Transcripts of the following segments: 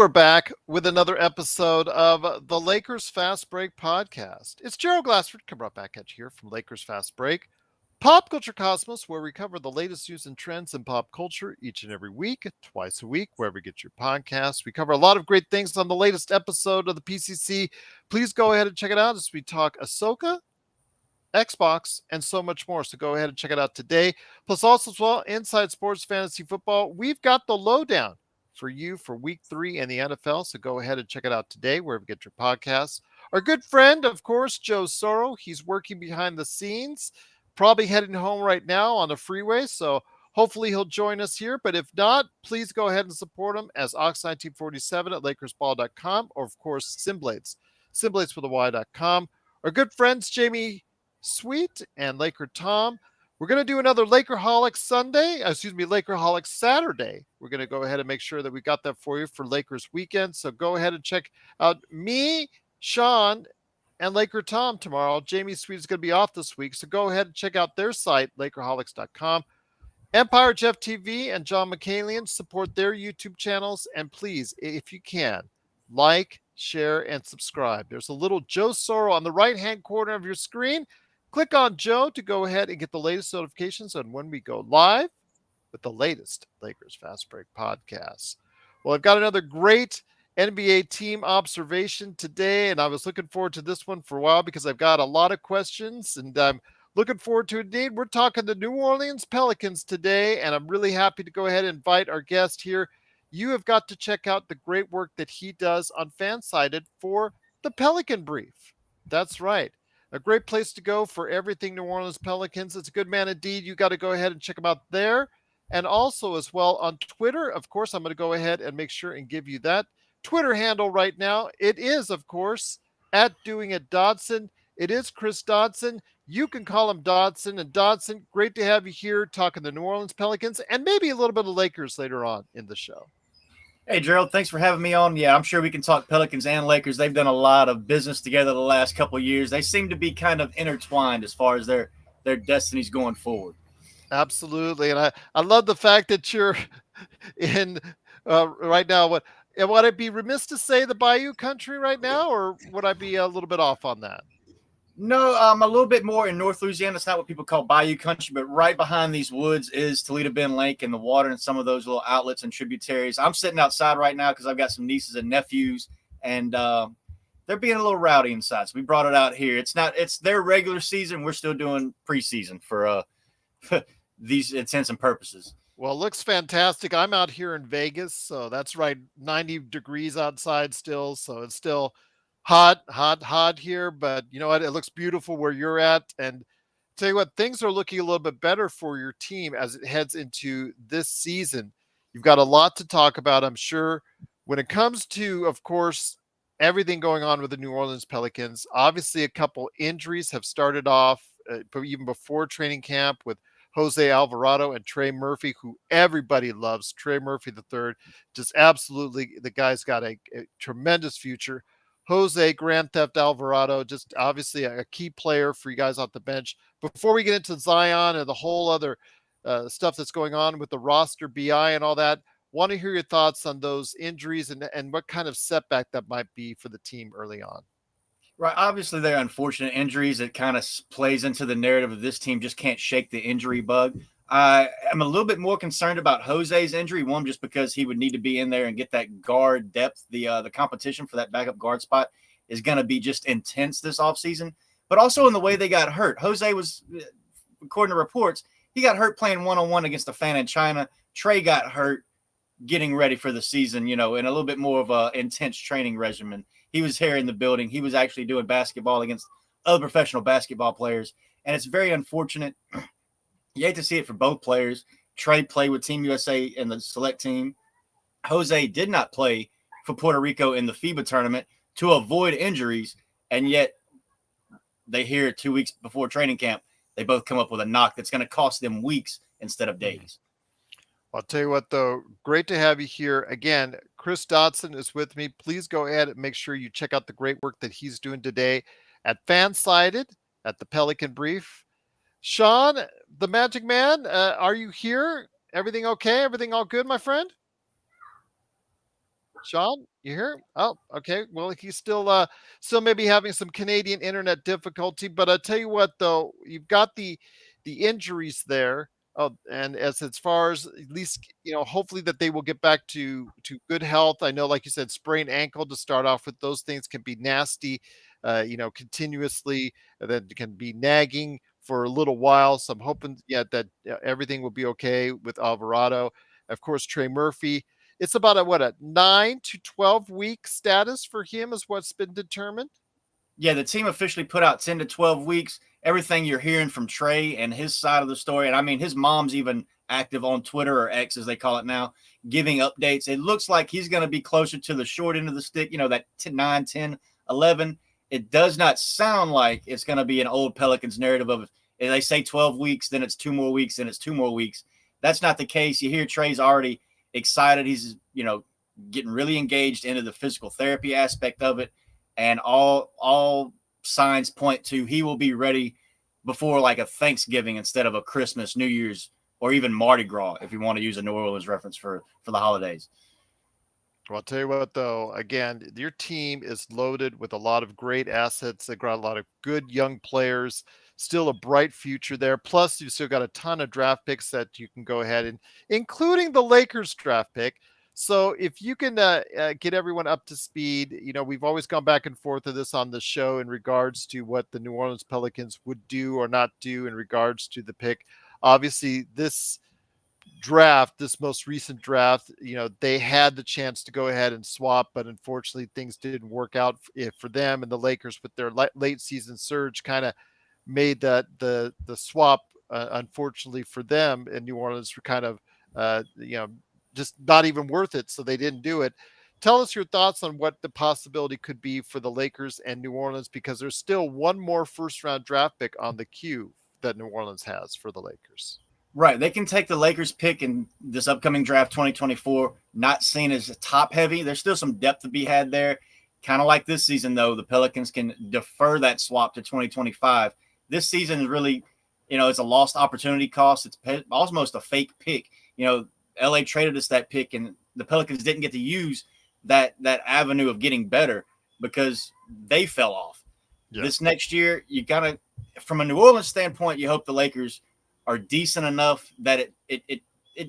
we're back with another episode of the Lakers Fast Break podcast. It's Gerald Glassford coming right back at you here from Lakers Fast Break, Pop Culture Cosmos, where we cover the latest news and trends in pop culture each and every week, twice a week, wherever you get your podcasts. We cover a lot of great things on the latest episode of the PCC. Please go ahead and check it out as we talk Ahsoka, Xbox, and so much more. So go ahead and check it out today. Plus, also as well, Inside Sports Fantasy Football. We've got the lowdown for you for week 3 in the NFL. So go ahead and check it out today, wherever you get your podcasts. Our good friend, of course, Joe Soro. He's working behind the scenes, probably heading home right now on the freeway. So hopefully he'll join us here. But if not, please go ahead and support him as Ox1947 at LakersBall.com, or of course, Simblades, Simblades with a Y.com. Our good friends, Jamie Sweet and Laker Tom. We're going to do another Lakerholics Lakerholics Saturday. We're going to go ahead and make sure that we got that for you for Lakers weekend. So go ahead and check out me, Sean, and Laker Tom tomorrow. Jamie Sweet is going to be off this week. So go ahead and check out their site, Lakerholics.com. Empire Jeff TV and John McCalian, support their YouTube channels. And please, if you can, like, share, and subscribe. There's a little Joe Soro on the right-hand corner of your screen. Click on Joe to go ahead and get the latest notifications on when we go live with the latest Lakers Fast Break podcasts. Well, I've got another great NBA team observation today, and I was looking forward to this one for a while because I've got a lot of questions, and I'm looking forward to it indeed. We're talking the New Orleans Pelicans today, and I'm really happy to go ahead and invite our guest here. You have got to check out the great work that he does on Fansided for the Pelican Brief. That's right. A great place to go for everything New Orleans Pelicans. It's a good man indeed. You got to go ahead and check him out there. And also as well on Twitter, of course, I'm going to go ahead and make sure and give you that Twitter handle right now. It is, of course, at Doing It Dodson. It is Chris Dodson. You can call him Dodson. And Dodson, great to have you here talking the New Orleans Pelicans and maybe a little bit of Lakers later on in the show. Hey, Gerald, thanks for having me on. Yeah, I'm sure we can talk Pelicans and Lakers. They've done a lot of business together the last couple of years. They seem to be kind of intertwined as far as their destinies going forward. Absolutely. And I love the fact that you're in right now. Would I be remiss to say the Bayou country right now, or would I be a little bit off on that? No, I'm a little bit more in North Louisiana. It's not what people call Bayou country, but right behind these woods is Toledo Bend Lake and the water and some of those little outlets and tributaries. I'm sitting outside right now because I've got some nieces and nephews, and they're being a little rowdy inside. So we brought it out here. It's their regular season. We're still doing preseason for these intents and purposes. Well, it looks fantastic. I'm out here in Vegas, so that's right, 90 degrees outside still. So it's still hot here, but you know what? It looks beautiful where you're at. And tell you what, things are looking a little bit better for your team as it heads into this season. You've got a lot to talk about, I'm sure, when it comes to, of course, everything going on with the New Orleans Pelicans. Obviously, a couple injuries have started off even before training camp with Jose Alvarado and Trey Murphy, who everybody loves. Trey Murphy III, just absolutely, the guy's got a tremendous future. Jose Grand Theft Alvarado, just obviously a key player for you guys off the bench. Before we get into Zion and the whole other stuff that's going on with the roster BI and all that, want to hear your thoughts on those injuries and what kind of setback that might be for the team early on. Right. Obviously, they're unfortunate injuries. It kind of plays into the narrative of this team just can't shake the injury bug. I am a little bit more concerned about Jose's injury, one, just because he would need to be in there and get that guard depth. The competition for that backup guard spot is going to be just intense this offseason, but also in the way they got hurt. Jose was, according to reports, he got hurt playing one-on-one against a fan in China. Trey got hurt getting ready for the season, in a little bit more of a intense training regimen. He was here in the building. He was actually doing basketball against other professional basketball players, and it's very unfortunate. You hate to see it for both players. Trey played with Team USA in the select team. Jose did not play for Puerto Rico in the FIBA tournament to avoid injuries, and yet they hear 2 weeks before training camp, they both come up with a knock that's going to cost them weeks instead of days. I'll tell you what, though, great to have you here. Again, Chris Dodson is with me. Please go ahead and make sure you check out the great work that he's doing today at Fansided, at the Pelican Brief. Sean, the Magic Man, are you here? Everything okay? Everything all good, my friend? Sean, you here? Oh, okay. Well, he's still maybe having some Canadian internet difficulty, but I tell you what, though, you've got the injuries there. Oh, and as far as at least hopefully that they will get back to good health. I know, like you said, sprained ankle to start off with; those things can be nasty, continuously. That can be nagging for a little while. So I'm hoping, yeah, that everything will be okay with Alvarado. Of course, Trey Murphy, it's about a 9 to 12 week status for him is what's been determined. Yeah, the team officially put out 10 to 12 weeks. Everything you're hearing from Trey and his side of the story, and I mean, his mom's even active on Twitter, or X as they call it now, giving updates. It looks like he's going to be closer to the short end of the stick, that 9, 10, 11. It does not sound like it's going to be an old Pelicans narrative of, if they say 12 weeks, then it's 2 more weeks, then it's 2 more weeks. That's not the case. You hear Trey's already excited. He's, getting really engaged into the physical therapy aspect of it, and all signs point to he will be ready before like a Thanksgiving instead of a Christmas, New Year's, or even Mardi Gras, if you want to use a New Orleans reference for the holidays. Well, I'll tell you what, though, again, your team is loaded with a lot of great assets. They got a lot of good young players, still a bright future there. Plus, you've still got a ton of draft picks that you can go ahead and, including the Lakers draft pick. So if you can get everyone up to speed, we've always gone back and forth of this on the show in regards to what the New Orleans Pelicans would do or not do in regards to the pick. Obviously, this most recent draft, they had the chance to go ahead and swap, but unfortunately things didn't work out for them, and the Lakers with their late season surge kind of made that the swap, unfortunately for them in New Orleans, were kind of just not even worth it, so they didn't do it. Tell us your thoughts on what the possibility could be for the Lakers and New Orleans, because there's still one more first round draft pick on the queue that New Orleans has for the Lakers. Right. They can take the Lakers pick in this upcoming draft 2024, not seen as top heavy. There's still some depth to be had there. Kind of like this season, though, the Pelicans can defer that swap to 2025. This season is really, it's a lost opportunity cost. It's almost a fake pick. LA traded us that pick, and the Pelicans didn't get to use that avenue of getting better because they fell off. Yeah. This next year, you got to, from a New Orleans standpoint, you hope the Lakers are decent enough that it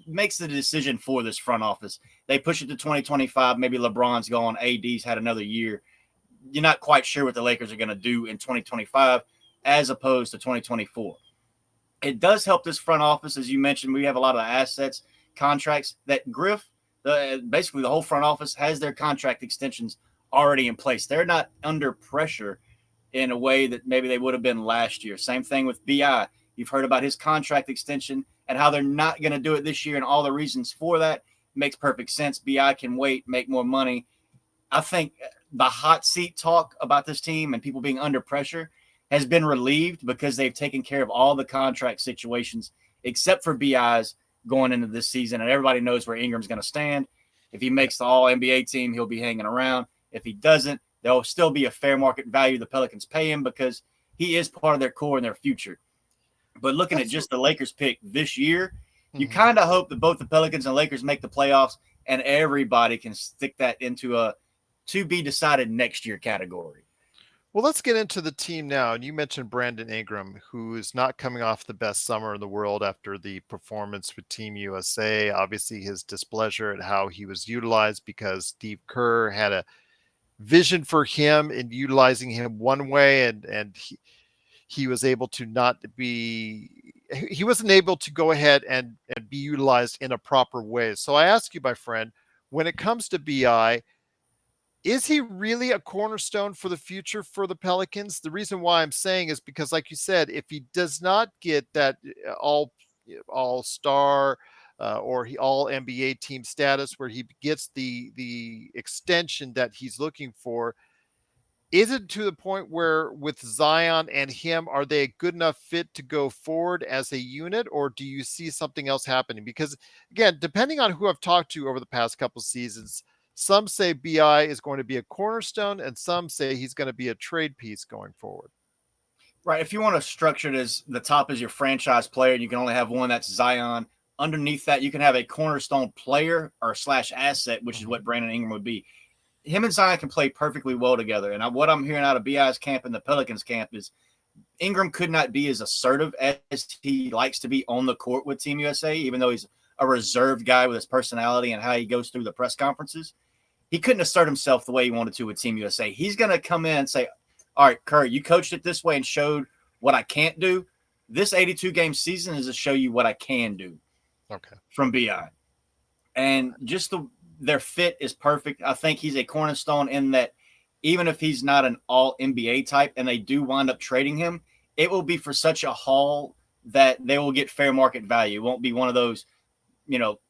makes the decision for this front office. They push it to 2025. Maybe LeBron's gone. AD's had another year. You're not quite sure what the Lakers are going to do in 2025 as opposed to 2024. It does help this front office. As you mentioned, we have a lot of assets, contracts that Griff, basically the whole front office has their contract extensions already in place. They're not under pressure in a way that maybe they would have been last year. Same thing with BI. You've heard about his contract extension and how they're not going to do it this year, and all the reasons for that. Makes perfect sense. BI can wait, make more money. I think the hot seat talk about this team and people being under pressure has been relieved because they've taken care of all the contract situations except for BI's going into this season, and everybody knows where Ingram's going to stand. If he makes the All-NBA team, he'll be hanging around. If he doesn't, there'll still be a fair market value the Pelicans pay him because he is part of their core and their future. But looking at just the Lakers pick this year, you kind of hope that both the Pelicans and Lakers make the playoffs, and everybody can stick that into a to be decided next year category. Well, let's get into the team now. And you mentioned Brandon Ingram, who is not coming off the best summer in the world after the performance with Team USA. Obviously, his displeasure at how he was utilized because Steve Kerr had a vision for him in utilizing him one way, and he was able to he wasn't able to go ahead and be utilized in a proper way. So I ask you, my friend, when it comes to BI, is he really a cornerstone for the future for the Pelicans? The reason why I'm saying is because, like you said, if he does not get that all-star or all NBA team status where he gets the extension that he's looking for, is it to the point where with Zion and him, are they a good enough fit to go forward as a unit, or do you see something else happening? Because again, depending on who I've talked to over the past couple of seasons, some say BI is going to be a cornerstone and some say he's going to be a trade piece going forward. Right. If you want to structure it as the top is your franchise player and you can only have one, that's Zion, underneath that, you can have a cornerstone player or slash asset, which is what Brandon Ingram would be. Him and Zion can play perfectly well together. And what I'm hearing out of BI's camp and the Pelicans camp is Ingram could not be as assertive as he likes to be on the court with Team USA, even though he's a reserved guy with his personality and how he goes through the press conferences. He couldn't assert himself the way he wanted to with Team USA. He's going to come in and say, all right, Kurt, you coached it this way and showed what I can't do. This 82-game season is to show you what I can do. Okay. From BI. And just their fit is perfect. I think he's a cornerstone in that even if he's not an all NBA type and they do wind up trading him, it will be for such a haul that they will get fair market value. It won't be one of those,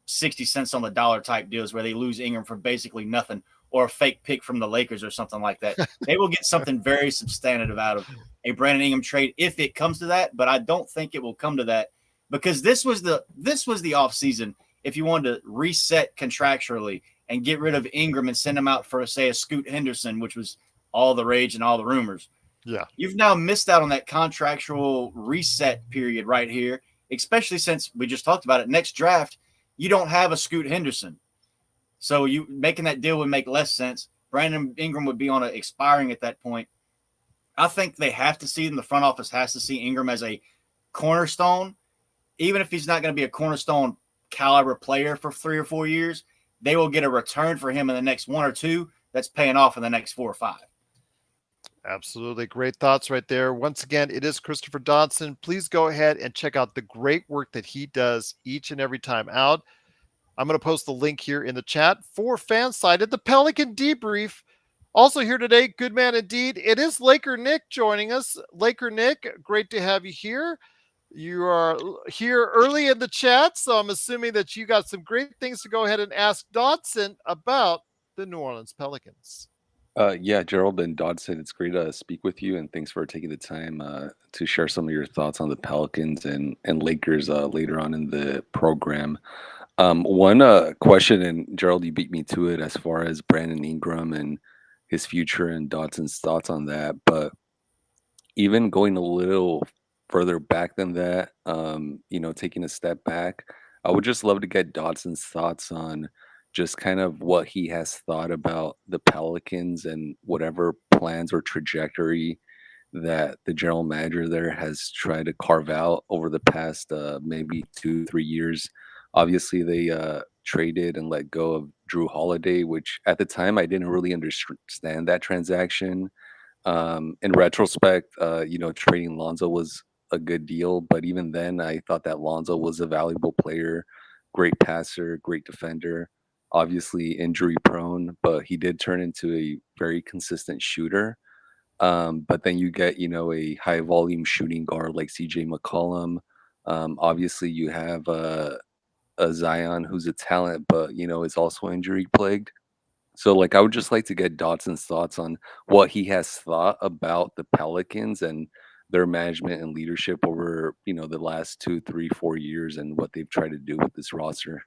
60 cents on the dollar type deals where they lose Ingram for basically nothing, or a fake pick from the Lakers or something like that. They will get something very substantive out of a Brandon Ingram trade if it comes to that, but I don't think it will come to that because this was the offseason if you wanted to reset contractually and get rid of Ingram and send him out for, say, a Scoot Henderson, which was all the rage and all the rumors. Yeah. You've now missed out on that contractual reset period right here, especially since we just talked about it. Next draft, you don't have a Scoot Henderson. So you making that deal would make less sense. Brandon Ingram would be on expiring at that point. I think they have to see, and the front office has to see Ingram as a cornerstone. Even if he's not going to be a cornerstone caliber player for 3 or 4 years, they will get a return for him in the next 1 or 2 that's paying off in the next 4 or 5. Absolutely. Great thoughts right there. Once again, it is Christopher Dodson. Please go ahead and check out the great work that he does each and every time out. I'm going to post the link here in the chat for Fansided, the Pelican Debrief. Also here today, good man indeed. It is Laker Nick joining us. Laker Nick, great to have you here. You are here early in the chat, so I'm assuming that you got some great things to go ahead and ask Dodson about the New Orleans Pelicans. Yeah, Gerald and Dodson, it's great to speak with you, and thanks for taking the time to share some of your thoughts on the Pelicans and Lakers later on in the program. One question, and Gerald, you beat me to it as far as Brandon Ingram and his future and Dodson's thoughts on that. But even going a little further back than that, taking a step back, I would just love to get Dodson's thoughts on just kind of what he has thought about the Pelicans and whatever plans or trajectory that the general manager there has tried to carve out over the past maybe 2-3 years. Obviously, they traded and let go of Drew Holiday, which at the time I didn't really understand that transaction. In retrospect, trading Lonzo was a good deal, but even then, I thought that Lonzo was a valuable player, great passer, great defender. Obviously injury prone, but he did turn into a very consistent shooter. But then you get, a high volume shooting guard like CJ McCollum. Obviously you have a Zion who's a talent, but is also injury plagued. So I would just like to get Dodson's thoughts on what he has thought about the Pelicans and their management and leadership over, the last 2, 3, 4 years and what they've tried to do with this roster.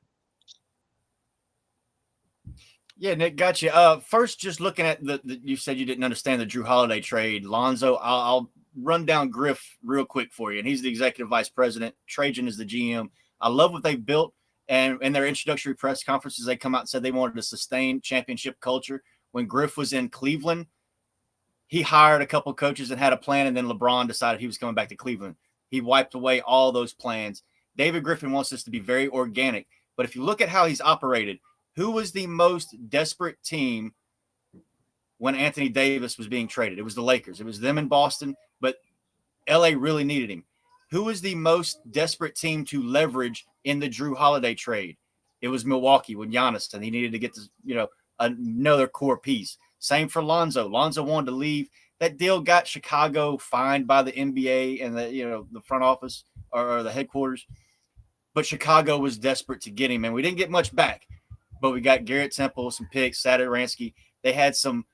Yeah, Nick, got you. First, just looking at you said you didn't understand the Drew Holiday trade. Lonzo, I'll run down Griff real quick for you. And he's the executive vice president. Trajan is the GM. I love what they've built. And in their introductory press conferences, they come out and said they wanted to sustain championship culture. When Griff was in Cleveland, he hired a couple coaches and had a plan, and then LeBron decided he was coming back to Cleveland. He wiped away all those plans. David Griffin wants this to be very organic. But if you look at how he's operated, who was the most desperate team when Anthony Davis was being traded? It was the Lakers. It was them in Boston, but LA really needed him. Who was the most desperate team to leverage in the Drew Holiday trade? It was Milwaukee with Giannis, and he needed to get this, another core piece. Same for Lonzo. Lonzo wanted to leave. That deal got Chicago fined by the NBA and the front office or the headquarters. But Chicago was desperate to get him, and we didn't get much back. But we got Garrett Temple, some picks, Satoransky. They had some,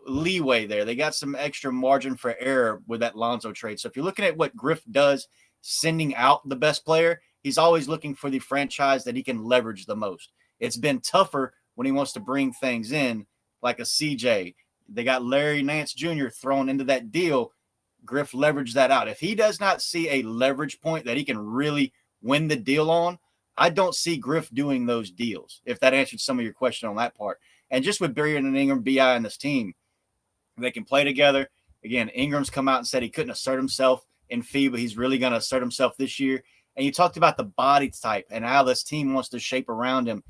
leeway there. They got some extra margin for error with that Lonzo trade. So if you're looking at what Griff does, sending out the best player, he's always looking for the franchise that he can leverage the most. It's been tougher when he wants to bring things in like a CJ. They got Larry Nance Jr. thrown into that deal. Griff leveraged that out. If he does not see a leverage point that he can really win the deal on, I don't see Griff doing those deals, if that answered some of your question on that part. And just with Brandon Ingram, BI, and this team, they can play together. Again, Ingram's come out and said he couldn't assert himself in FIBA. He's really going to assert himself this year. And you talked about the body type and how this team wants to shape around him.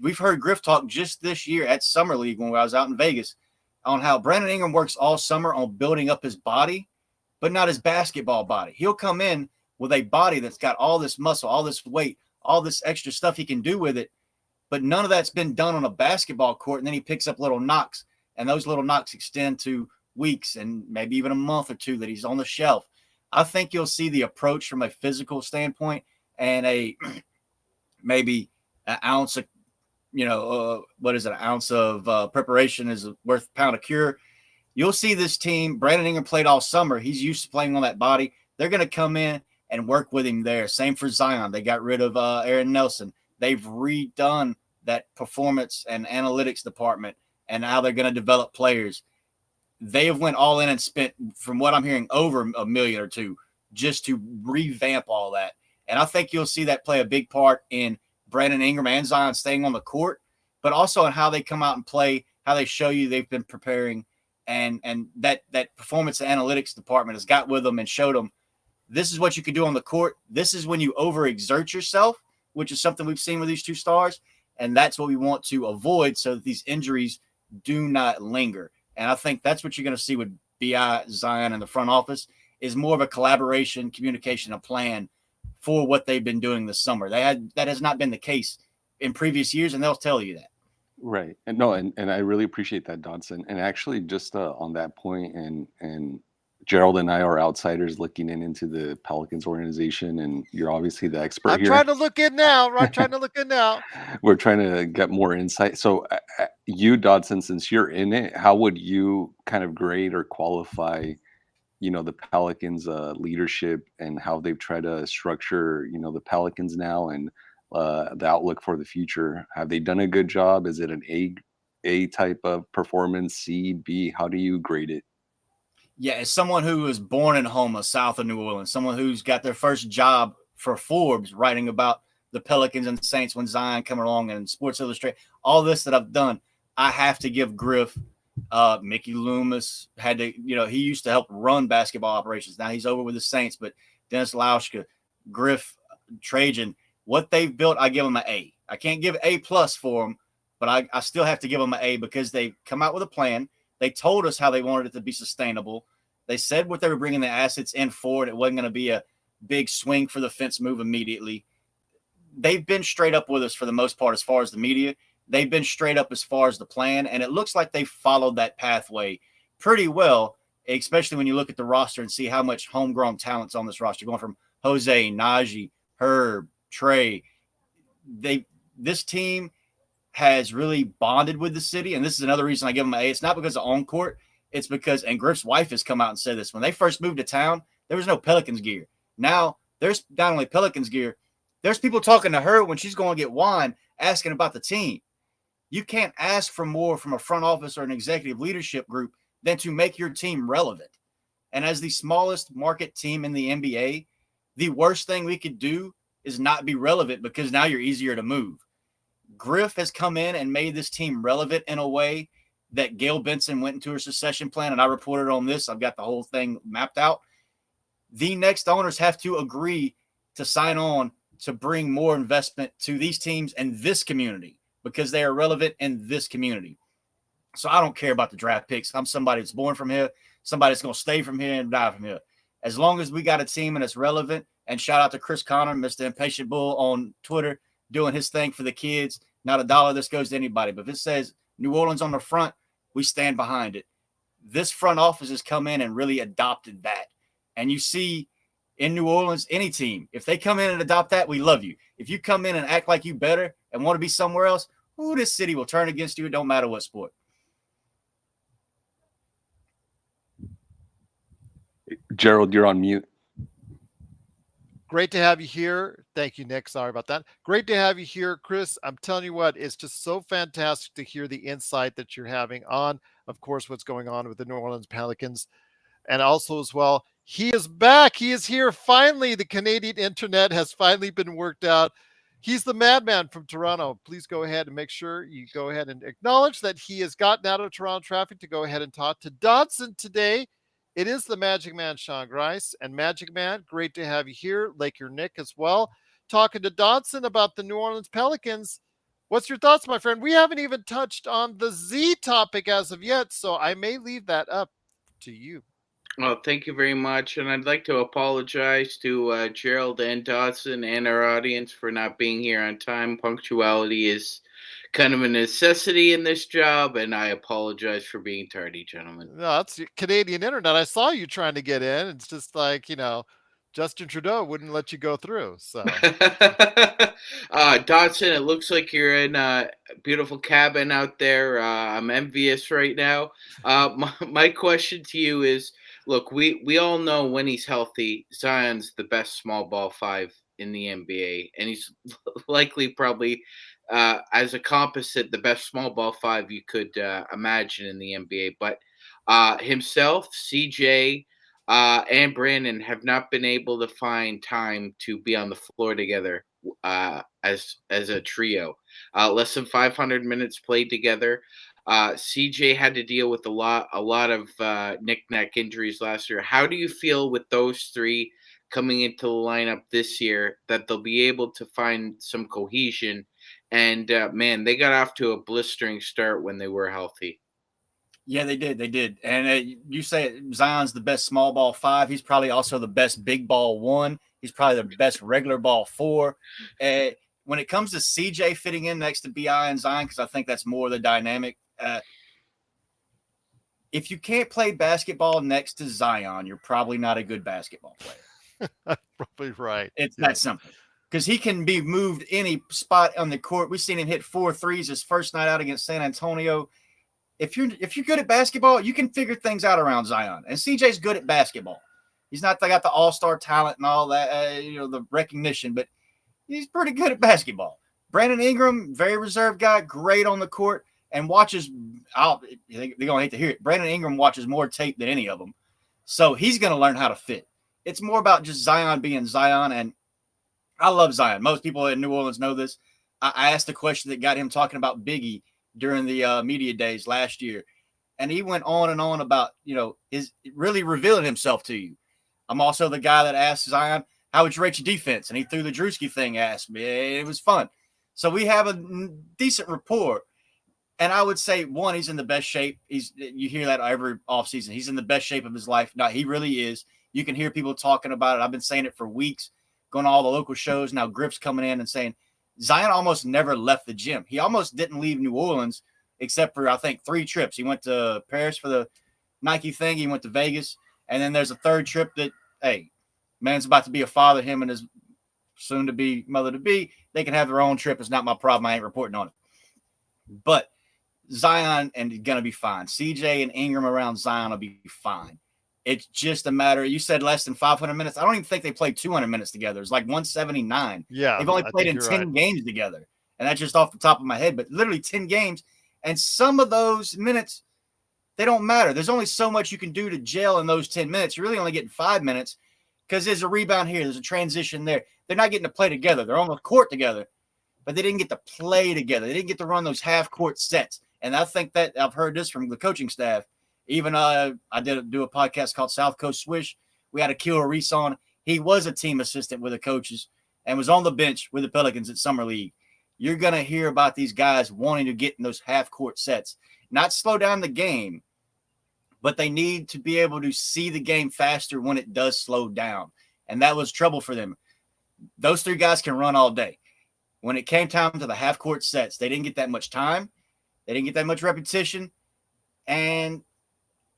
We've heard Griff talk just this year at Summer League when I was out in Vegas on how Brandon Ingram works all summer on building up his body, but not his basketball body. He'll come in with a body that's got all this muscle, all this weight, all this extra stuff he can do with it, but none of that's been done on a basketball court. And then he picks up little knocks, and those little knocks extend to weeks and maybe even a month or two that he's on the shelf. I think you'll see the approach from a physical standpoint and a maybe an ounce of, what is it? An ounce of preparation is worth a pound of cure. You'll see this team. Brandon Ingram played all summer. He's used to playing on that body. They're going to come in and work with him there. Same for Zion. They got rid of Aaron Nelson. They've redone that performance and analytics department, and now they're going to develop players. They have went all in and spent, from what I'm hearing, over $1 million or $2 million just to revamp all that. And I think you'll see that play a big part in Brandon Ingram and Zion staying on the court, but also in how they come out and play, how they show you they've been preparing, and that performance analytics department has got with them and showed them this is what you can do on the court. This is when you overexert yourself, which is something we've seen with these two stars, and that's what we want to avoid so that these injuries do not linger. And I think that's what you're going to see with BI, Zion, and the front office is more of a collaboration, communication, a plan for what they've been doing this summer. That has not been the case in previous years, and they'll tell you that. Right. And no, and I really appreciate that, Dodson. And actually just on that point, and Gerald and I are outsiders looking into the Pelicans organization, and you're obviously the expert I'm here. trying to look in now. We're trying to get more insight. So you, Dodson, since you're in it, how would you kind of grade or qualify, the Pelicans leadership and how they've tried to structure, the Pelicans now and the outlook for the future? Have they done a good job? Is it an A type of performance, C, B? How do you grade it? Yeah, as someone who was born in Houma, south of New Orleans, someone who's got their first job for Forbes writing about the Pelicans and Saints when Zion come along and Sports Illustrated, all this that I've done, I have to give Griff, Mickey Loomis had to, he used to help run basketball operations. Now he's over with the Saints, but Dennis Lauschka, Griff, Trajan, what they've built, I give them an A. I can't give A+ for them, but I still have to give them an A because they come out with a plan. They told us how they wanted it to be sustainable. They said what they were bringing the assets in for, and it wasn't going to be a big swing for the fence move immediately. They've been straight up with us for the most part as far as the media. They've been straight up as far as the plan, and it looks like they followed that pathway pretty well, especially when you look at the roster and see how much homegrown talent's on this roster, going from Jose, Najee, Herb, Trey. This team has really bonded with the city, and this is another reason I give them an A. It's not because of on court. It's because, and Griff's wife has come out and said this, when they first moved to town, there was no Pelicans gear. Now there's not only Pelicans gear, there's people talking to her when she's going to get wine, asking about the team. You can't ask for more from a front office or an executive leadership group than to make your team relevant. And as the smallest market team in the NBA, the worst thing we could do is not be relevant because now you're easier to move. Griff has come in and made this team relevant in a way that Gail Benson went into her succession plan, and I reported on this. I've got the whole thing mapped out. The next owners have to agree to sign on to bring more investment to these teams and this community because they are relevant in this community. So I don't care about the draft picks. I'm somebody that's born from here, somebody that's going to stay from here and die from here. As long as we got a team and it's relevant, and shout out to Chris Connor, Mr. Impatient Bull on Twitter, doing his thing for the kids. Not a dollar this goes to anybody. But if it says New Orleans on the front, we stand behind it. This front office has come in and really adopted that. And you see in New Orleans, any team, if they come in and adopt that, we love you. If you come in and act like you better and want to be somewhere else, this city will turn against you. It don't matter what sport. Gerald, you're on mute. Great to have you here. Thank you, Nick. Sorry about that. Great to have you here, Chris. I'm telling you what, it's just so fantastic to hear the insight that you're having on, of course, what's going on with the New Orleans Pelicans. And also as well, he is back. He is here. Finally, the Canadian internet has finally been worked out. He's the madman from Toronto. Please go ahead and make sure you go ahead and acknowledge that he has gotten out of Toronto traffic to go ahead and talk to Dodson today. It is the Magic Man, Sean Grice. And Magic Man, great to have you here. Laker Nick as well. Talking to Dodson about the New Orleans Pelicans. What's your thoughts, my friend? We haven't even touched on the Z topic as of yet, so I may leave that up to you. Well, thank you very much. And I'd like to apologize to Gerald and Dodson and our audience for not being here on time. Punctuality is kind of a necessity in this job, and I apologize for being tardy, gentlemen. No, that's Canadian internet. I saw you trying to get in. It's just like, Justin Trudeau wouldn't let you go through. So, Dodson, it looks like you're in a beautiful cabin out there. I'm envious right now. My question to you is, look, we all know when he's healthy, Zion's the best small ball five in the NBA, and he's likely probably as a composite the best small ball five you could imagine in the NBA. But himself, CJ, and Brandon have not been able to find time to be on the floor together as a trio. Less than 500 minutes played together. CJ had to deal with a lot of knick-knack injuries last year. How do you feel with those three coming into the lineup this year that they'll be able to find some cohesion? And man, they got off to a blistering start when they were healthy. Yeah, they did. And you say Zion's the best small ball five. He's probably also the best big ball one. He's probably the best regular ball four. When it comes to CJ fitting in next to BI and Zion, because I think that's more the dynamic. If you can't play basketball next to Zion, you're probably not a good basketball player. Probably right. It's that simple. Because he can be moved any spot on the court. We've seen him hit 4 threes his first night out against San Antonio. If you're good at basketball, you can figure things out around Zion. And CJ's good at basketball. He's not got the all-star talent and all that, the recognition, but he's pretty good at basketball. Brandon Ingram, very reserved guy, great on the court, and watches. They're gonna hate to hear it. Brandon Ingram watches more tape than any of them, so he's gonna learn how to fit. It's more about just Zion being Zion, and I love Zion. Most people in New Orleans know this. I asked a question that got him talking about Biggie during the media days last year. And he went on and on about, his really revealing himself to you. I'm also the guy that asked Zion, how would you rate your defense? And he threw the Drewski thing at me. It was fun. So we have a decent rapport. And I would say, one, he's in the best shape. You hear that every offseason. He's in the best shape of his life. No, he really is. You can hear people talking about it. I've been saying it for weeks, going to all the local shows. Now Griff's coming in and saying, Zion almost never left the gym. He almost didn't leave New Orleans except for, I think, 3 trips. He went to Paris for the Nike thing. He went to Vegas. And then there's a 3rd trip that, hey, man's about to be a father, him and his soon-to-be mother-to-be. They can have their own trip. It's not my problem. I ain't reporting on it. But Zion and he's going to be fine. CJ and Ingram around Zion will be fine. It's just a matter. You said less than 500 minutes. I don't even think they played 200 minutes together. It's like 179. Yeah. They've only played in 10 games together. And that's just off the top of my head, but literally 10 games. And some of those minutes, they don't matter. There's only so much you can do to gel in those 10 minutes. You're really only getting 5 minutes because there's a rebound here. There's a transition there. They're not getting to play together. They're on the court together, but they didn't get to play together. They didn't get to run those half-court sets. And I think that I've heard this from the coaching staff. Even I did do a podcast called South Coast Swish. We had Akil Reese on. He was a team assistant with the coaches and was on the bench with the Pelicans at Summer League. You're going to hear about these guys wanting to get in those half-court sets. Not slow down the game, but they need to be able to see the game faster when it does slow down. And that was trouble for them. Those 3 guys can run all day. When it came time to the half-court sets, they didn't get that much time. They didn't get that much repetition. And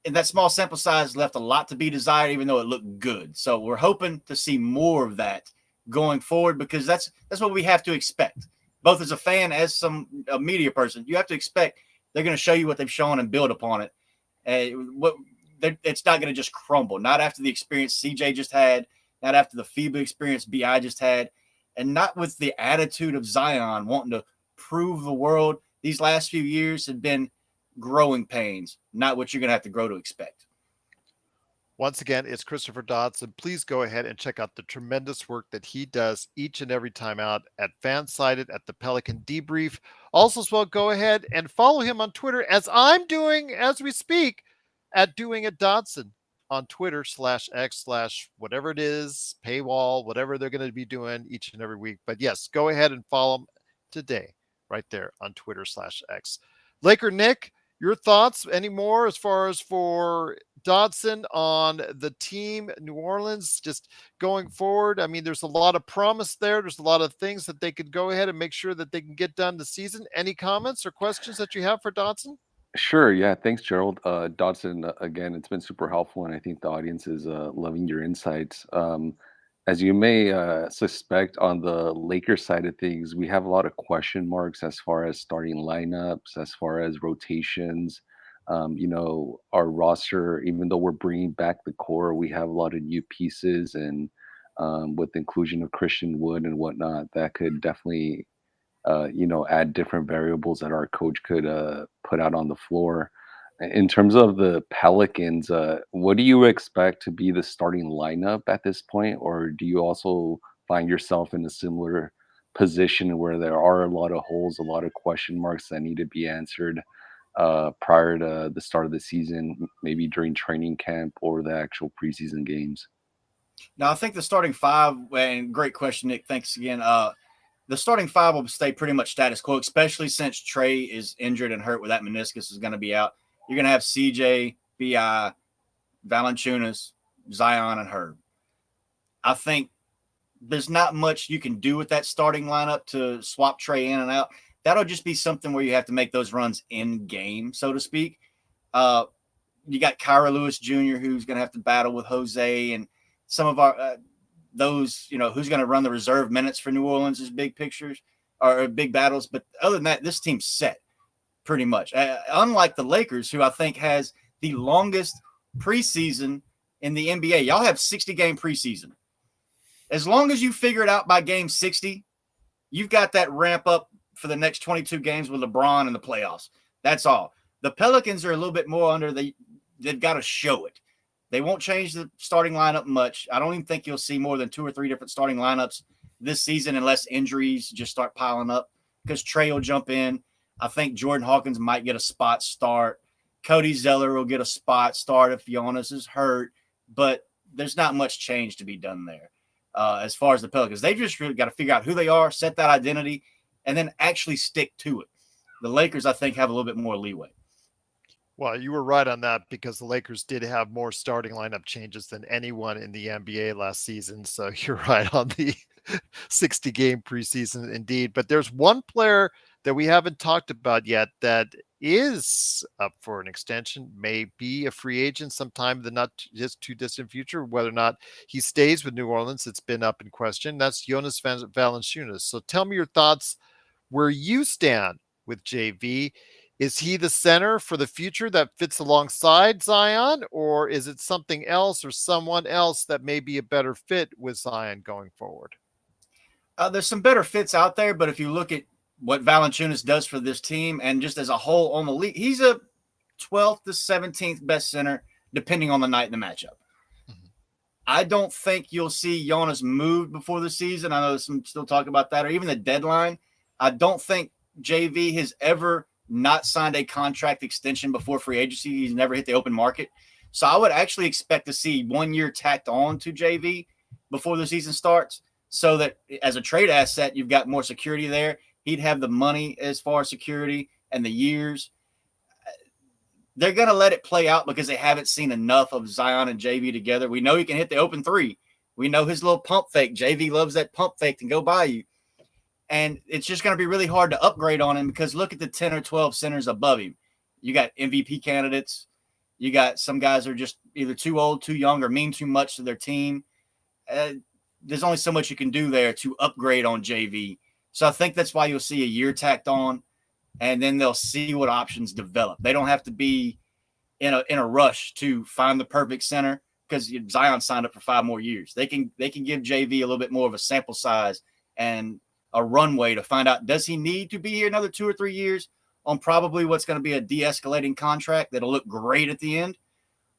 that small sample size left a lot to be desired, even though it looked good. So we're hoping to see more of that going forward because that's what we have to expect. Both as a fan, as a media person, you have to expect they're going to show you what they've shown and build upon it. It's not going to just crumble. Not after the experience CJ just had, not after the FIBA experience BI just had, and not with the attitude of Zion wanting to prove the world. These last few years have been growing pains, not what you're going to have to grow to expect. Once again, it's Christopher Dodson. Please go ahead and check out the tremendous work that he does each and every time out at Fansided at the Pelican Debrief. Also, as well, go ahead and follow him on Twitter, as I'm doing as we speak, at Doing It Dodson on Twitter /X/ whatever it is, paywall, whatever they're going to be doing each and every week. But yes, go ahead and follow him today right there on Twitter /X. Laker Nick, your thoughts anymore as far as for Dodson on the team, New Orleans, just going forward? I mean, there's a lot of promise there. There's a lot of things that they could go ahead and make sure that they can get done this season. Any comments or questions that you have for Dodson? Sure. Yeah. Thanks, Gerald. Dodson, again, it's been super helpful, and I think the audience is loving your insights. As you may suspect, on the Lakers side of things, we have a lot of question marks as far as starting lineups, as far as rotations. Our roster, even though we're bringing back the core, we have a lot of new pieces, and with the inclusion of Christian Wood and whatnot, that could definitely add different variables that our coach could put out on the floor. In terms of the Pelicans, what do you expect to be the starting lineup at this point? Or do you also find yourself in a similar position where there are a lot of holes, a lot of question marks that need to be answered prior to the start of the season, maybe during training camp or the actual preseason games? Now, I think the starting five, and great question, Nick. Thanks again. The starting five will stay pretty much status quo, especially since Trey is injured and hurt with that meniscus is going to be out. You're going to have CJ, BI, Valanciunas, Zion, and Herb. I think there's not much you can do with that starting lineup to swap Trey in and out. That'll just be something where you have to make those runs in game, so to speak. You got Kyra Lewis Jr., who's going to have to battle with Jose and some of our who's going to run the reserve minutes for New Orleans is big pictures or big battles. But other than that, this team's set pretty much. Unlike the Lakers, who I think has the longest preseason in the NBA. Y'all have 60-game preseason. As long as you figure it out by game 60, you've got that ramp up for the next 22 games with LeBron in the playoffs. That's all. The Pelicans are a little bit more they've got to show it. They won't change the starting lineup much. I don't even think you'll see more than 2 or 3 different starting lineups this season unless injuries just start piling up, because Trey will jump in. I think Jordan Hawkins might get a spot start. Cody Zeller will get a spot start if Giannis is hurt, but there's not much change to be done there. As far as the Pelicans, they've just really got to figure out who they are, set that identity, and then actually stick to it. The Lakers, I think, have a little bit more leeway. Well, you were right on that, because the Lakers did have more starting lineup changes than anyone in the NBA last season. So you're right on the 60-game preseason indeed. But there's one player that we haven't talked about yet that is up for an extension, may be a free agent sometime in the not just too distant future. Whether or not he stays with New Orleans, it's been up in question. That's Jonas Valanciunas. So tell me your thoughts where you stand with JV. Is he the center for the future that fits alongside Zion, or is it something else or someone else that may be a better fit with Zion going forward? There's some better fits out there, but if you look at what Valanciunas does for this team and just as a whole on the league, he's a 12th to 17th best center, depending on the night and the matchup. Mm-hmm. I don't think you'll see Jonas moved before the season. I know there's some still talk about that, or even the deadline. I don't think JV has ever not signed a contract extension before free agency. He's never hit the open market. So I would actually expect to see 1 year tacked on to JV before the season starts, so that as a trade asset, you've got more security there. He'd have the money as far as security and the years. They're going to let it play out because they haven't seen enough of Zion and JV together. We know he can hit the open three. We know his little pump fake. JV loves that pump fake to go by you. And it's just going to be really hard to upgrade on him, because look at the 10 or 12 centers above him. You got MVP candidates. You got some guys that are just either too old, too young, or mean too much to their team. There's only so much you can do there to upgrade on JV. So I think that's why you'll see a year tacked on, and then they'll see what options develop. They don't have to be in a rush to find the perfect center, because Zion signed up for 5 more years. They can give JV a little bit more of a sample size and a runway to find out, does he need to be here another 2 or 3 years on probably what's going to be a de-escalating contract that'll look great at the end?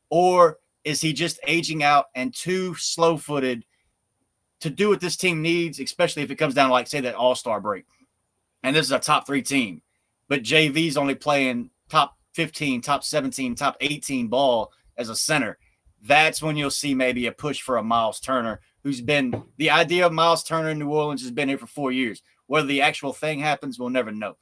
Or is he just aging out and too slow-footed to do what this team needs, especially if it comes down to, like, say, that all-star break. And this is a top 3 team, but JV's only playing top 15, top 17, top 18 ball as a center. That's when you'll see maybe a push for a Miles Turner, who's been – the idea of Miles Turner in New Orleans has been here for 4 years. Whether the actual thing happens, we'll never know.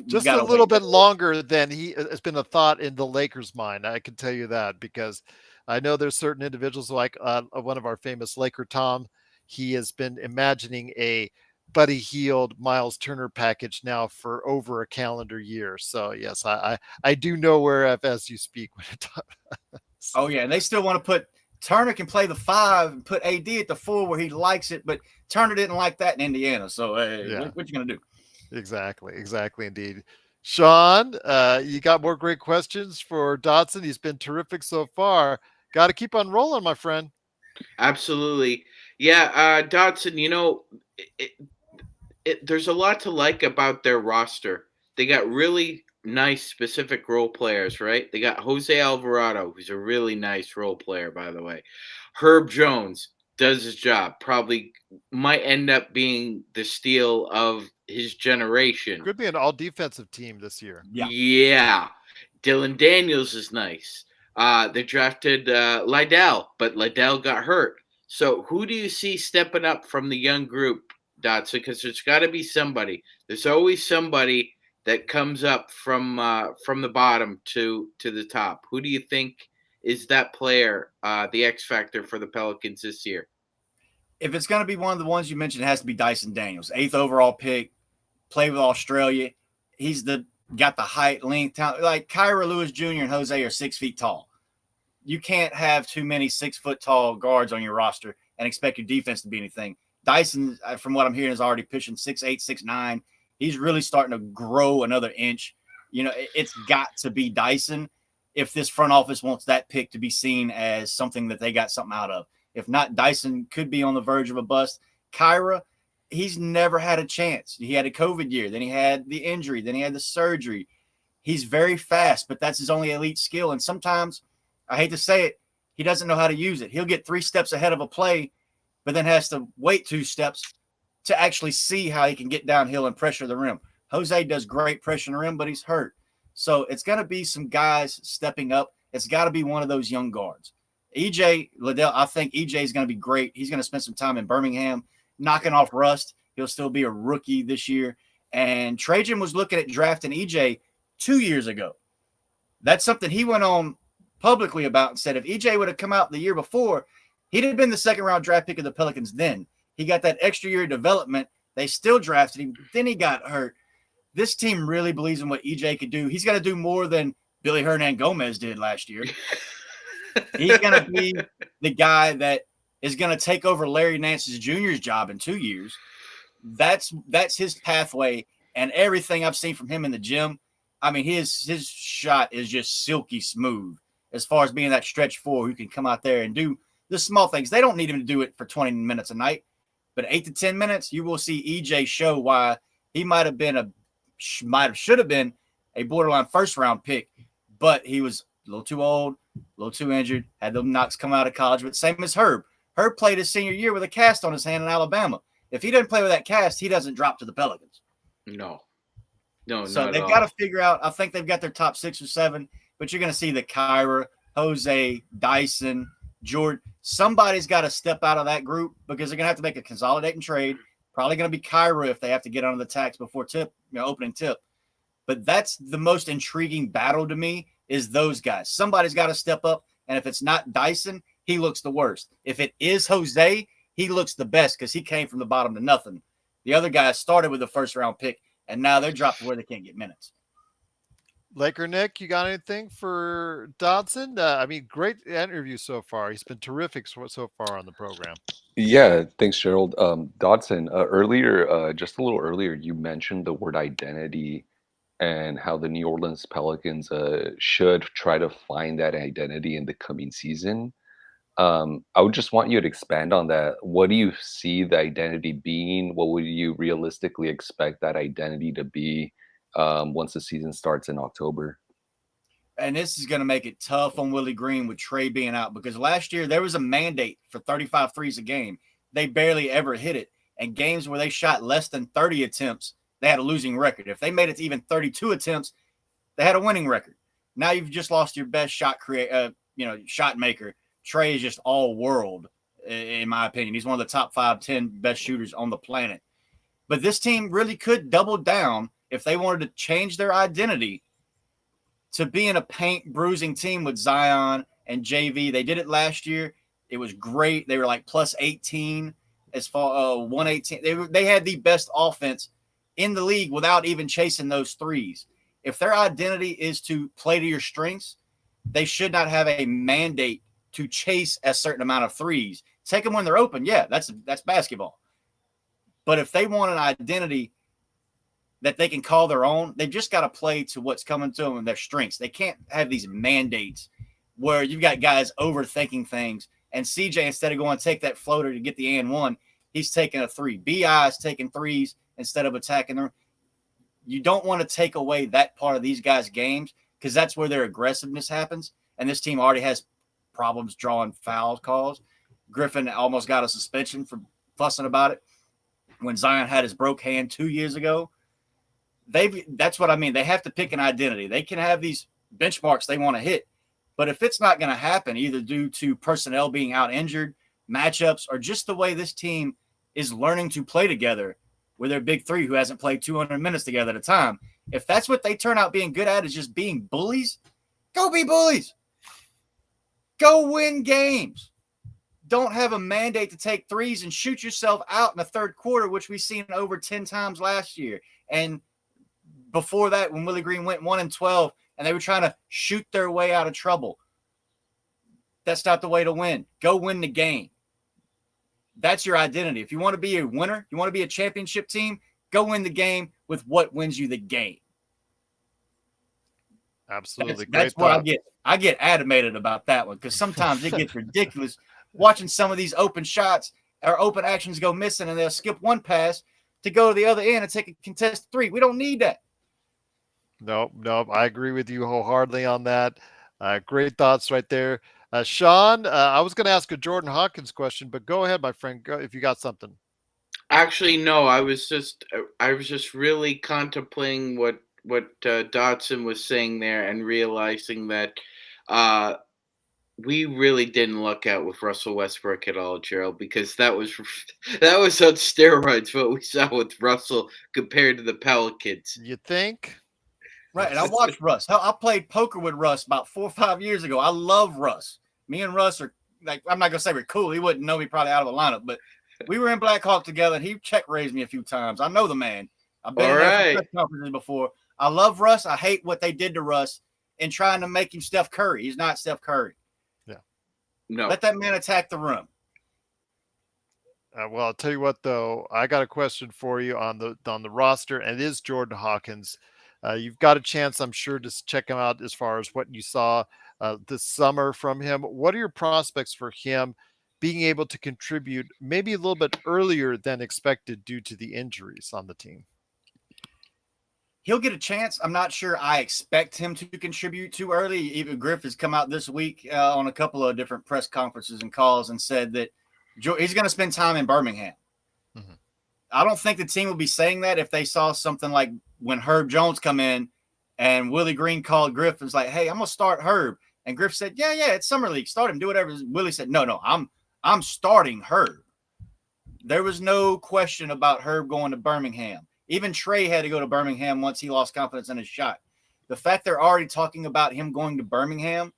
Just a little bit longer than he has been a thought in the Lakers' mind. I can tell you that, because I know there's certain individuals like one of our famous Laker Tom. He has been imagining a Buddy Hield, Miles Turner package now for over a calendar year. So yes, I do know where as you speak. Oh yeah, and they still want to put Turner can play the 5 and put AD at the 4 where he likes it, but Turner didn't like that in Indiana. So Yeah. what you gonna do? Exactly indeed. Sean, you got more great questions for Dodson. He's been terrific so far. Got to keep on rolling, my friend. Absolutely. Yeah, Dodson, there's a lot to like about their roster. They got really nice specific role players, right? They got Jose Alvarado, who's a really nice role player, by the way. Herb Jones does his job. Probably might end up being the steal of his generation. Could be an all defensive team this year. Yeah. Dylan Daniels is nice. They drafted Liddell, but Liddell got hurt. So who do you see stepping up from the young group, Dotson? Because there's got to be somebody. There's always somebody that comes up from the bottom to the top. Who do you think is that player, the X factor for the Pelicans this year? If it's going to be one of the ones you mentioned, it has to be Dyson Daniels, 8th overall pick, played with Australia. He's got the height, length, talent. Like Kyra Lewis Jr. and Jose are 6 feet tall. You can't have too many 6 foot tall guards on your roster and expect your defense to be anything. Dyson, from what I'm hearing, is already pushing 6'8", 6'9". He's really starting to grow another inch. It's got to be Dyson if this front office wants that pick to be seen as something that they got something out of. If not, Dyson could be on the verge of a bust. Kyra, he's never had a chance. He had a COVID year. Then he had the injury. Then he had the surgery. He's very fast, but that's his only elite skill. And sometimes, I hate to say it, he doesn't know how to use it. He'll get 3 steps ahead of a play, but then has to wait 2 steps to actually see how he can get downhill and pressure the rim. Jose does great pressure the rim, but he's hurt. So it's going to be some guys stepping up. It's got to be one of those young guards. EJ Liddell, I think EJ is going to be great. He's going to spend some time in Birmingham knocking off rust. He'll still be a rookie this year. And Trajan was looking at drafting EJ 2 years ago. That's something he went on publicly about and said if EJ would have come out the year before, he'd have been the 2nd-round draft pick of the Pelicans then. He got that extra year of development. They still drafted him. Then he got hurt. This team really believes in what EJ could do. He's going to do more than Billy Hernan Gomez did last year. He's going to be the guy that is going to take over Larry Nance's Jr.'s job in 2 years. That's his pathway, and everything I've seen from him in the gym, I mean, his shot is just silky smooth as far as being that stretch 4 who can come out there and do the small things. They don't need him to do it for 20 minutes a night, but 8 to 10 minutes, you will see EJ show why he should have been a borderline 1st-round pick, but he was a little too old, a little too injured, had them knocks come out of college. But same as Herb. Herb played his senior year with a cast on his hand in Alabama. If he doesn't play with that cast, he doesn't drop to the Pelicans. No, so they've got to figure out. I think they've got their top 6 or 7, but you're going to see the Kyra, Jose, Dyson, Jordan. Somebody's got to step out of that group because they're going to have to make a consolidating trade. Probably going to be Kyra if they have to get under the tax before opening tip. But that's the most intriguing battle to me is those guys. Somebody's got to step up, and if it's not Dyson, he looks the worst. If it is Jose, he looks the best because he came from the bottom to nothing. The other guys started with a 1st-round pick, and now they're dropped to where they can't get minutes. Laker Nick, you got anything for Dodson? Great interview so far. He's been terrific so far on the program. Yeah, thanks, Gerald. Dodson, earlier, just a little earlier, you mentioned the word identity and how the New Orleans Pelicans should try to find that identity in the coming season. I would just want you to expand on that. What do you see the identity being? What would you realistically expect that identity to be once the season starts in October? and this is going to make it tough on Willie Green with Trey being out, because last year there was a mandate for 35 threes a game. They barely ever hit it. And games where they shot less than 30 attempts, they had a losing record. If they made it to even 32 attempts, they had a winning record. Now you've just lost your best shot shot maker. Trey is just all world, in my opinion. He's one of the top 5-10 best shooters on the planet. But this team really could double down if they wanted to change their identity to being a paint bruising team with Zion and JV. They did it last year. It was great. They were like plus 18 as far 118. They had the best offense in the league without even chasing those threes. If their identity is to play to your strengths, they should not have a mandate to chase a certain amount of threes. Take them when they're open. Yeah, that's basketball. But if they want an identity that they can call their own, they've just got to play to what's coming to them and their strengths. They can't have these mandates where you've got guys overthinking things. And CJ, instead of going to take that floater to get the and one, he's taking a three. BI is taking threes instead of attacking them. You don't want to take away that part of these guys' games, because that's where their aggressiveness happens. And this team already has problems drawing foul calls. Griffin almost got a suspension for fussing about it when Zion had his broke hand 2 years ago. That's what I mean. They have to pick an identity. They can have these benchmarks they want to hit, but if it's not going to happen, either due to personnel being out injured, matchups, or just the way this team is learning to play together with their big three who hasn't played 200 minutes together at a time, if that's what they turn out being good at is just being bullies, go be bullies. Go win games. Don't have a mandate to take threes and shoot yourself out in the third quarter, which we've seen over 10 times last year. And before that, when Willie Green went 1-12 and they were trying to shoot their way out of trouble, that's not the way to win. Go win the game. That's your identity. If you want to be a winner, you want to be a championship team, go win the game with what wins you the game. Absolutely. That's what I get animated about that one, because sometimes it gets ridiculous watching some of these open shots or open actions go missing, and they'll skip one pass to go to the other end and take a contested three. We don't need that. No, I agree with you wholeheartedly on that. Great thoughts right there. Sean, I was going to ask a Jordan Hawkins question, but go ahead, my friend, go if you got something. Actually, no, I was just really contemplating what Dodson was saying there and realizing that we really didn't luck out with Russell Westbrook at all, Gerald, because that was on steroids what we saw with Russell compared to the Pelicans. You think? Right, and I watched Russ. I played poker with Russ about 4 or 5 years ago. I love Russ. Me and Russ are like, I'm not gonna say we're cool. He wouldn't know me probably out of the lineup, but we were in Black Hawk together, and he check raised me a few times. I know the man. I've been in press conferences before. I love Russ. I hate what they did to Russ in trying to make him Steph Curry. He's not Steph Curry. Yeah. No. Let that man attack the rim. Well, I'll tell you what, though, I got a question for you on the roster, and it is Jordan Hawkins. You've got a chance, I'm sure, to check him out as far as what you saw this summer from him. What are your prospects for him being able to contribute maybe a little bit earlier than expected due to the injuries on the team? He'll get a chance. I'm not sure I expect him to contribute too early. Even Griff has come out this week on a couple of different press conferences and calls and said that he's going to spend time in Birmingham. Mm-hmm. I don't think the team will be saying that if they saw something like when Herb Jones come in and Willie Green called Griff and was like, hey, I'm going to start Herb. And Griff said, yeah, it's summer league. Start him. Do whatever. Willie said, no, I'm starting Herb. There was no question about Herb going to Birmingham. Even Trey had to go to Birmingham once he lost confidence in his shot. The fact they're already talking about him going to Birmingham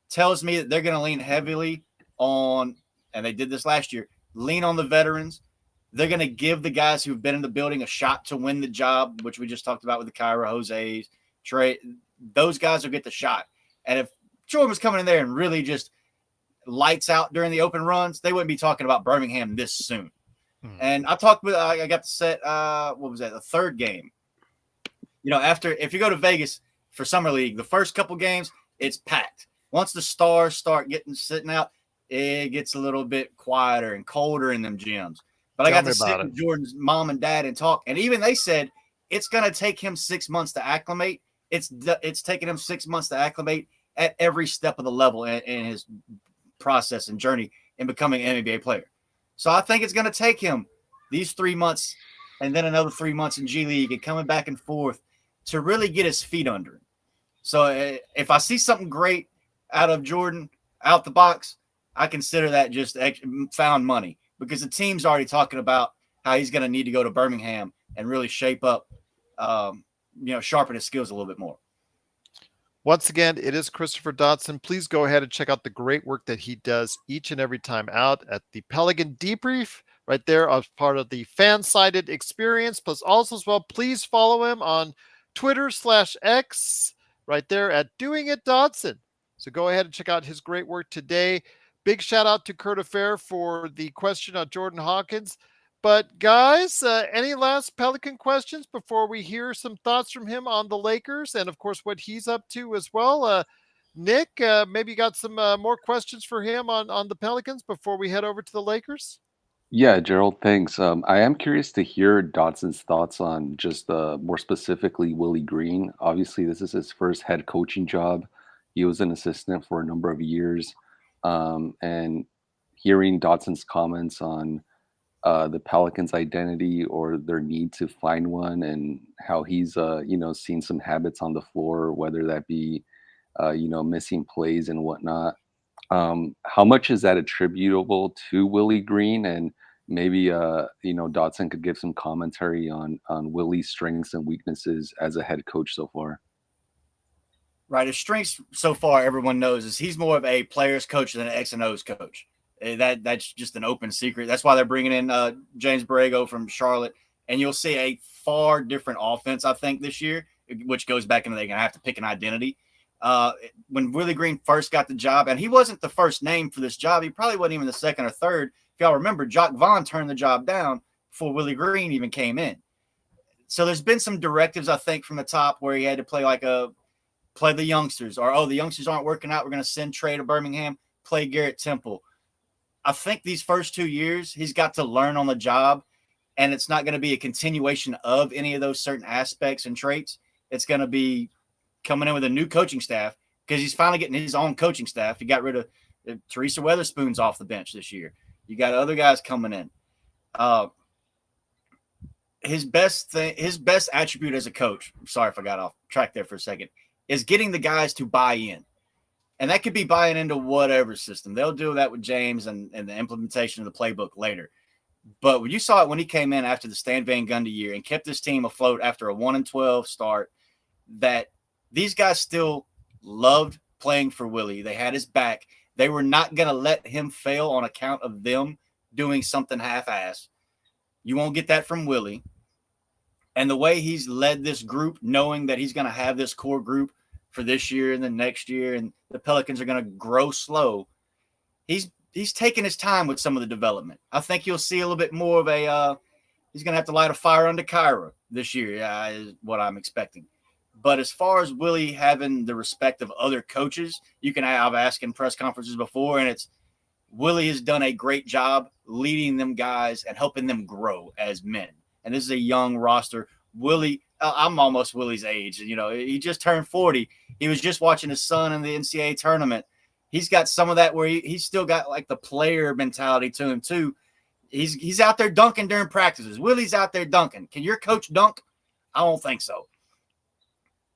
tells me that they're going to lean heavily on, and they did this last year, lean on the veterans. They're going to give the guys who've been in the building a shot to win the job, which we just talked about with the Kyra, Jose's, Trey. Those guys will get the shot. And if Jordan was coming in there and really just lights out during the open runs, they wouldn't be talking about Birmingham this soon. And I got to set, what was that, the third game. You know, if you go to Vegas for Summer League, the first couple games, it's packed. Once the stars start sitting out, it gets a little bit quieter and colder in them gyms. But I got to sit with Jordan's mom and dad and talk. And even they said it's going to take him 6 months to acclimate. It's taken him 6 months to acclimate at every step of the level in his process and journey in becoming an NBA player. So I think it's going to take him these 3 months and then another 3 months in G League and coming back and forth to really get his feet under him. So if I see something great out of Jordan out the box, I consider that just found money, because the team's already talking about how he's going to need to go to Birmingham and really shape up, sharpen his skills a little bit more. Once again, it is Christopher Dodson. Please go ahead and check out the great work that he does each and every time out at the Pelican Debrief, right there as part of the Fansided experience. Plus, also as well, please follow him on Twitter/X, right there at Doing It Dodson. So go ahead and check out his great work today. Big shout out to Kurt Affair for the question on Jordan Hawkins. But guys, any last Pelican questions before we hear some thoughts from him on the Lakers and, of course, what he's up to as well? Nick, maybe you got some more questions for him on the Pelicans before we head over to the Lakers? Yeah, Gerald, thanks. I am curious to hear Dodson's thoughts on just more specifically Willie Green. Obviously, this is his first head coaching job. He was an assistant for a number of years. And hearing Dodson's comments on the Pelicans' identity or their need to find one, and how he's seen some habits on the floor, whether that be missing plays and whatnot. How much is that attributable to Willie Green? And maybe Dodson could give some commentary on Willie's strengths and weaknesses as a head coach so far. Right, his strengths so far, everyone knows, is he's more of a players coach than an X and O's coach. That's just an open secret. That's why they're bringing in James Borrego from Charlotte, and you'll see a far different offense, I think, this year, which goes back into they're going to have to pick an identity. When Willie Green first got the job, and he wasn't the first name for this job, he probably wasn't even the second or third. If y'all remember, Jock Vaughn turned the job down before Willie Green even came in. So there's been some directives, I think, from the top where he had to play the youngsters, or, the youngsters aren't working out, we're going to send Trey to Birmingham, play Garrett Temple. I think these first 2 years, he's got to learn on the job, and it's not going to be a continuation of any of those certain aspects and traits. It's going to be coming in with a new coaching staff, because he's finally getting his own coaching staff. He got rid of Teresa Weatherspoon's off the bench this year. You got other guys coming in. His best attribute as a coach, sorry if I got off track there for a second, is getting the guys to buy in. And that could be buying into whatever system. They'll do that with James and the implementation of the playbook later. But when you saw it when he came in after the Stan Van Gundy year and kept this team afloat after a 1-12 start, that these guys still loved playing for Willie. They had his back. They were not going to let him fail on account of them doing something half-assed. You won't get that from Willie. And the way he's led this group, knowing that he's going to have this core group for this year and the next year, and the Pelicans are going to grow slow, he's taking his time with some of the development. I think you'll see a little bit more of he's going to have to light a fire under Kyra this year, is what I'm expecting. But as far as Willie having the respect of other coaches, I've asked in press conferences before, and it's Willie has done a great job leading them guys and helping them grow as men. And this is a young roster. Willie, I'm almost Willie's age. He just turned 40. He was just watching his son in the NCAA tournament. He's got some of that where he's still got like the player mentality to him too. He's out there dunking during practices. Willie's out there dunking. Can your coach dunk? I don't think so.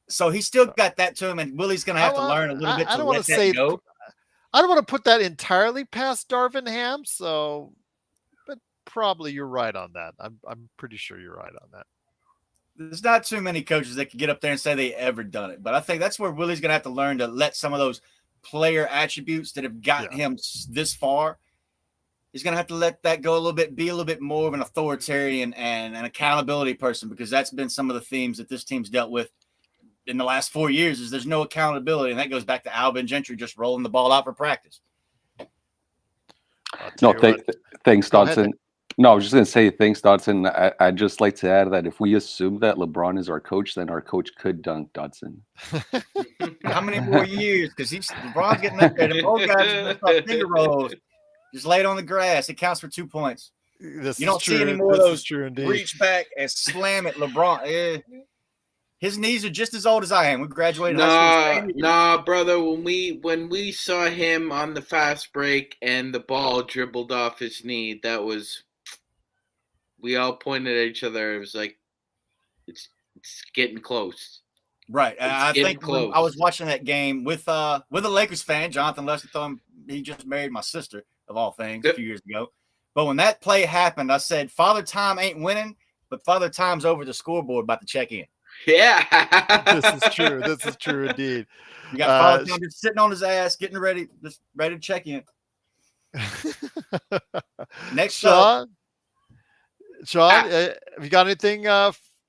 So he's still got that to him, and Willie's going to have to learn a little bit to let that go. I don't want to put that entirely past Darvin Ham, but probably you're right on that. I'm pretty sure you're right on that. There's not too many coaches that can get up there and say they ever done it. But I think that's where Willie's going to have to learn to let some of those player attributes that have gotten him this far, he's going to have to let that go a little bit, be a little bit more of an authoritarian and an accountability person, because that's been some of the themes that this team's dealt with in the last 4 years is there's no accountability. And that goes back to Alvin Gentry just rolling the ball out for practice. No, thanks, Dodson. No, I was just going to say thanks, Dodson. I'd just like to add that if we assume that LeBron is our coach, then our coach could dunk Dodson. How many more years? Because LeBron's getting up there. The old guys are finger rolls. Just lay it on the grass. It counts for 2 points. You don't see any more of those reach back and slam it, LeBron. His knees are just as old as I am. We graduated high school. Nah, brother. When we saw him on the fast break and the ball dribbled off his knee, we all pointed at each other. It was like, it's getting close. Right. I think close. I was watching that game with a Lakers fan, Jonathan Lessington. He just married my sister, of all things, a few years ago. But when that play happened, I said, Father Time ain't winning, but Father Time's over the scoreboard about to check in. Yeah. This is true. This is true indeed. You got Father Time just sitting on his ass, getting ready to check in. Next Sean, have you got anything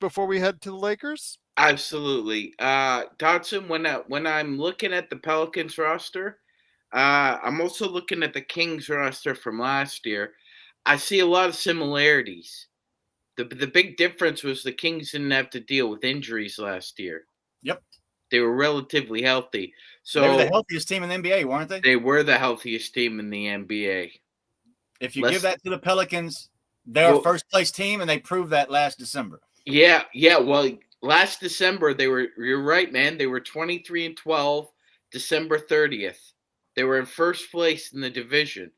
before we head to the Lakers? Absolutely. Dodson, when I'm looking at the Pelicans roster, I'm also looking at the Kings roster from last year. I see a lot of similarities. The big difference was the Kings didn't have to deal with injuries last year. Yep. They were relatively healthy. So they were the healthiest team in the NBA, weren't they? They were the healthiest team in the NBA. If you give that to the Pelicans, they're a first-place team, and they proved that last December. Yeah. Well, last December, you're right, man. They were 23-12, December 30th. They were in first place in the division.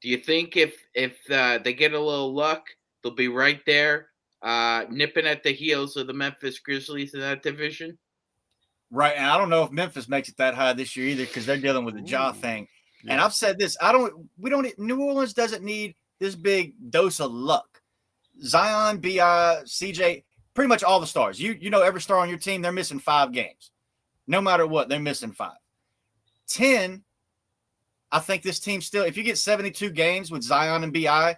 Do you think if they get a little luck, they'll be right there, nipping at the heels of the Memphis Grizzlies in that division? Right, and I don't know if Memphis makes it that high this year either because they're dealing with the jaw thing. Yeah. And I've said this: New Orleans doesn't need this big dose of luck. Zion, Bi, CJ, pretty much all the stars. You know every star on your team, they're missing 5 games. No matter what, they're missing 5. 10, I think this team still, if you get 72 games with Zion and Bi,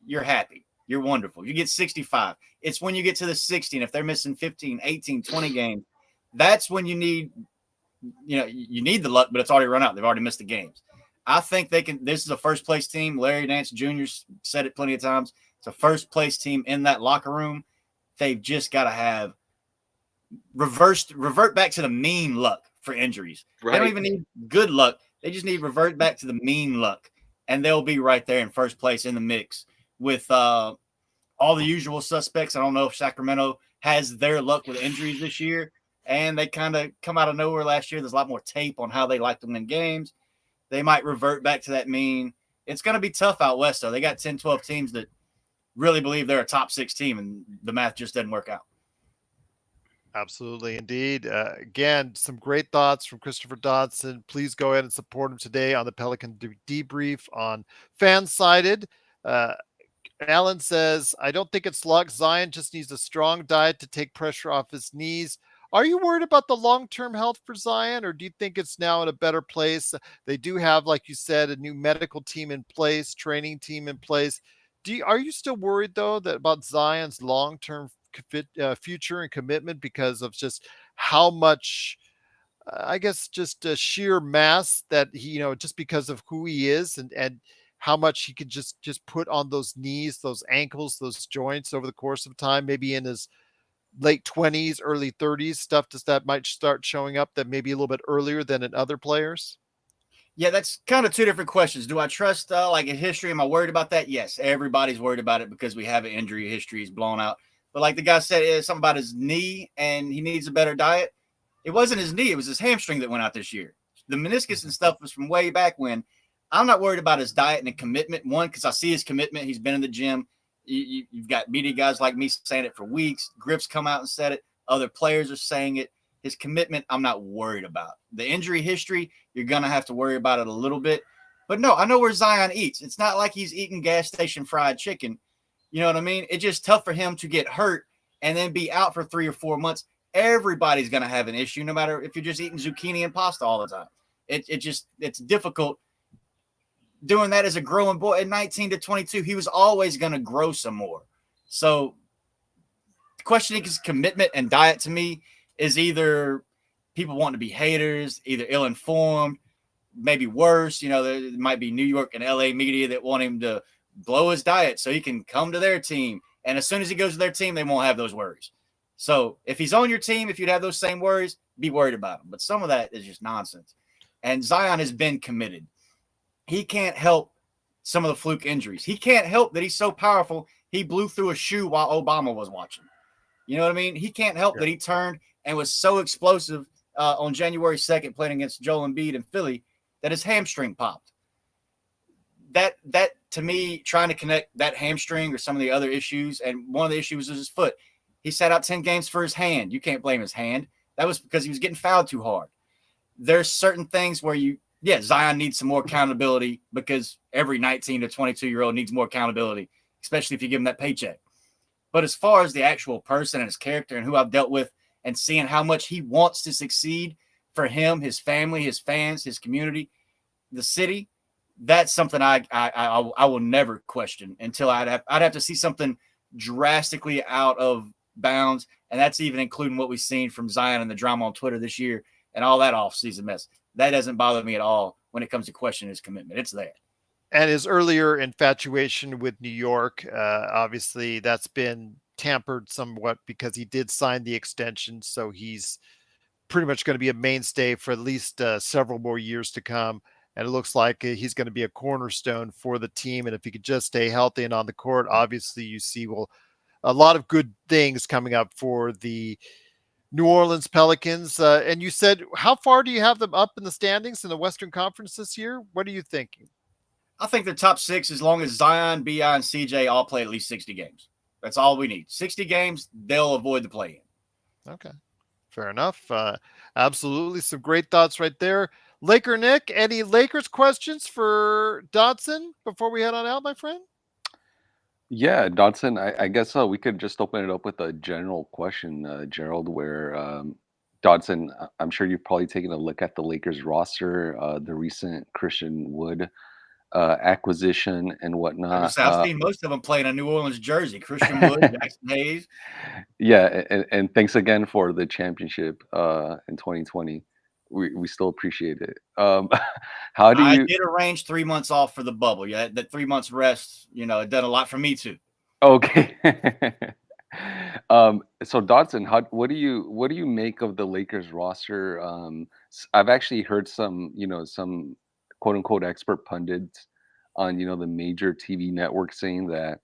you're happy. You're wonderful. You get 65. It's when you get to the 60, and if they're missing 15, 18, 20 games, that's when you need the luck, but it's already run out. They've already missed the games. I think they can. This is a first place team. Larry Nance Jr. said it plenty of times. It's a first place team in that locker room. They've just got to revert back to the mean luck for injuries. Right. They don't even need good luck. They just need to revert back to the mean luck, and they'll be right there in first place in the mix with all the usual suspects. I don't know if Sacramento has their luck with injuries this year, and they kind of come out of nowhere last year. There's a lot more tape on how they like to win games. They might revert back to that mean. It's going to be tough out west, though. They got 10, 12 teams that really believe they're a top 6 team, and the math just doesn't work out. Absolutely, indeed. Again, some great thoughts from Christopher Dodson. Please go ahead and support him today on the Pelican Debrief on Fansided. Alan says, I don't think it's luck. Zion just needs a strong diet to take pressure off his knees. Are you worried about the long-term health for Zion, or do you think it's now in a better place? They do have, like you said, a new medical team in place, training team in place. Are you still worried, though, about Zion's long-term future and commitment because of just how much, I guess, just a sheer mass that he, just because of who he is and how much he could just put on those knees, those ankles, those joints over the course of time, maybe in his late 20s, early 30s, stuff that might start showing up that maybe a little bit earlier than in other players? Yeah, that's kind of 2 different questions. Do I trust like a history? Am I worried about that? Yes, everybody's worried about it because we have an injury history. He's blown out. But like the guy said, something about his knee and he needs a better diet. It wasn't his knee. It was his hamstring that went out this year. The meniscus and stuff was from way back when. I'm not worried about his diet and the commitment. One, because I see his commitment. He's been in the gym. You've got media guys like me saying it for weeks. Griff's come out and said it. Other players are saying it. His commitment, I'm not worried about. The injury history, you're going to have to worry about it a little bit. But no, I know where Zion eats. It's not like he's eating gas station fried chicken. You know what I mean? It's just tough for him to get hurt and then be out for 3 or 4 months. Everybody's going to have an issue, no matter if you're just eating zucchini and pasta all the time. It's difficult doing that as a growing boy. At 19 to 22, he was always going to grow some more. So questioning his commitment and diet to me is either people wanting to be haters, either ill-informed, maybe worse. There might be New York and LA media that want him to blow his diet so he can come to their team. And as soon as he goes to their team, they won't have those worries. So if he's on your team, if you'd have those same worries, be worried about him. But some of that is just nonsense. And Zion has been committed. He can't help some of the fluke injuries. He can't help that he's so powerful. He blew through a shoe while Obama was watching. You know what I mean? He can't help that he turned and was so explosive on January 2nd playing against Joel Embiid in Philly that his hamstring popped. That to me, trying to connect that hamstring or some of the other issues, and one of the issues was his foot. He sat out 10 games for his hand. You can't blame his hand. That was because he was getting fouled too hard. There's certain things where Zion needs some more accountability, because every 19 to 22-year-old needs more accountability, especially if you give him that paycheck. But as far as the actual person and his character and who I've dealt with and seeing how much he wants to succeed for him, his family, his fans, his community, the city, that's something I will never question until I'd have to see something drastically out of bounds. And that's even including what we've seen from Zion and the drama on Twitter this year and all that offseason mess. That doesn't bother me at all when it comes to questioning his commitment. It's there. And his earlier infatuation with New York, obviously that's been tampered somewhat because he did sign the extension. So he's pretty much going to be a mainstay for at least several more years to come. And it looks like he's going to be a cornerstone for the team. And if he could just stay healthy and on the court, obviously you see a lot of good things coming up for the New Orleans Pelicans. And you said, how far do you have them up in the standings in the Western Conference this year? What are you thinking? I think they're top 6 as long as Zion, B.I., and C.J. all play at least 60 games. That's all we need. 60 games, they'll avoid the play-in. Okay, fair enough. Absolutely. Some great thoughts right there. Laker Nick, any Lakers questions for Dodson before we head on out, my friend? Yeah, Dodson, I guess we could just open it up with a general question, Gerald, where Dodson, I'm sure you've probably taken a look at the Lakers roster, the recent Christian Wood acquisition and whatnot. I've seen most of them playing a New Orleans jersey. Christian Wood, Jackson Hayes. Yeah, and thanks again for the championship in 2020. We still appreciate it. How do I you? did arrange 3 months off for the bubble. Yeah, that 3 months rest, it done a lot for me too. Okay. So Dodson, what do you make of the Lakers roster? I've actually heard some quote unquote expert pundits on the major TV networks saying that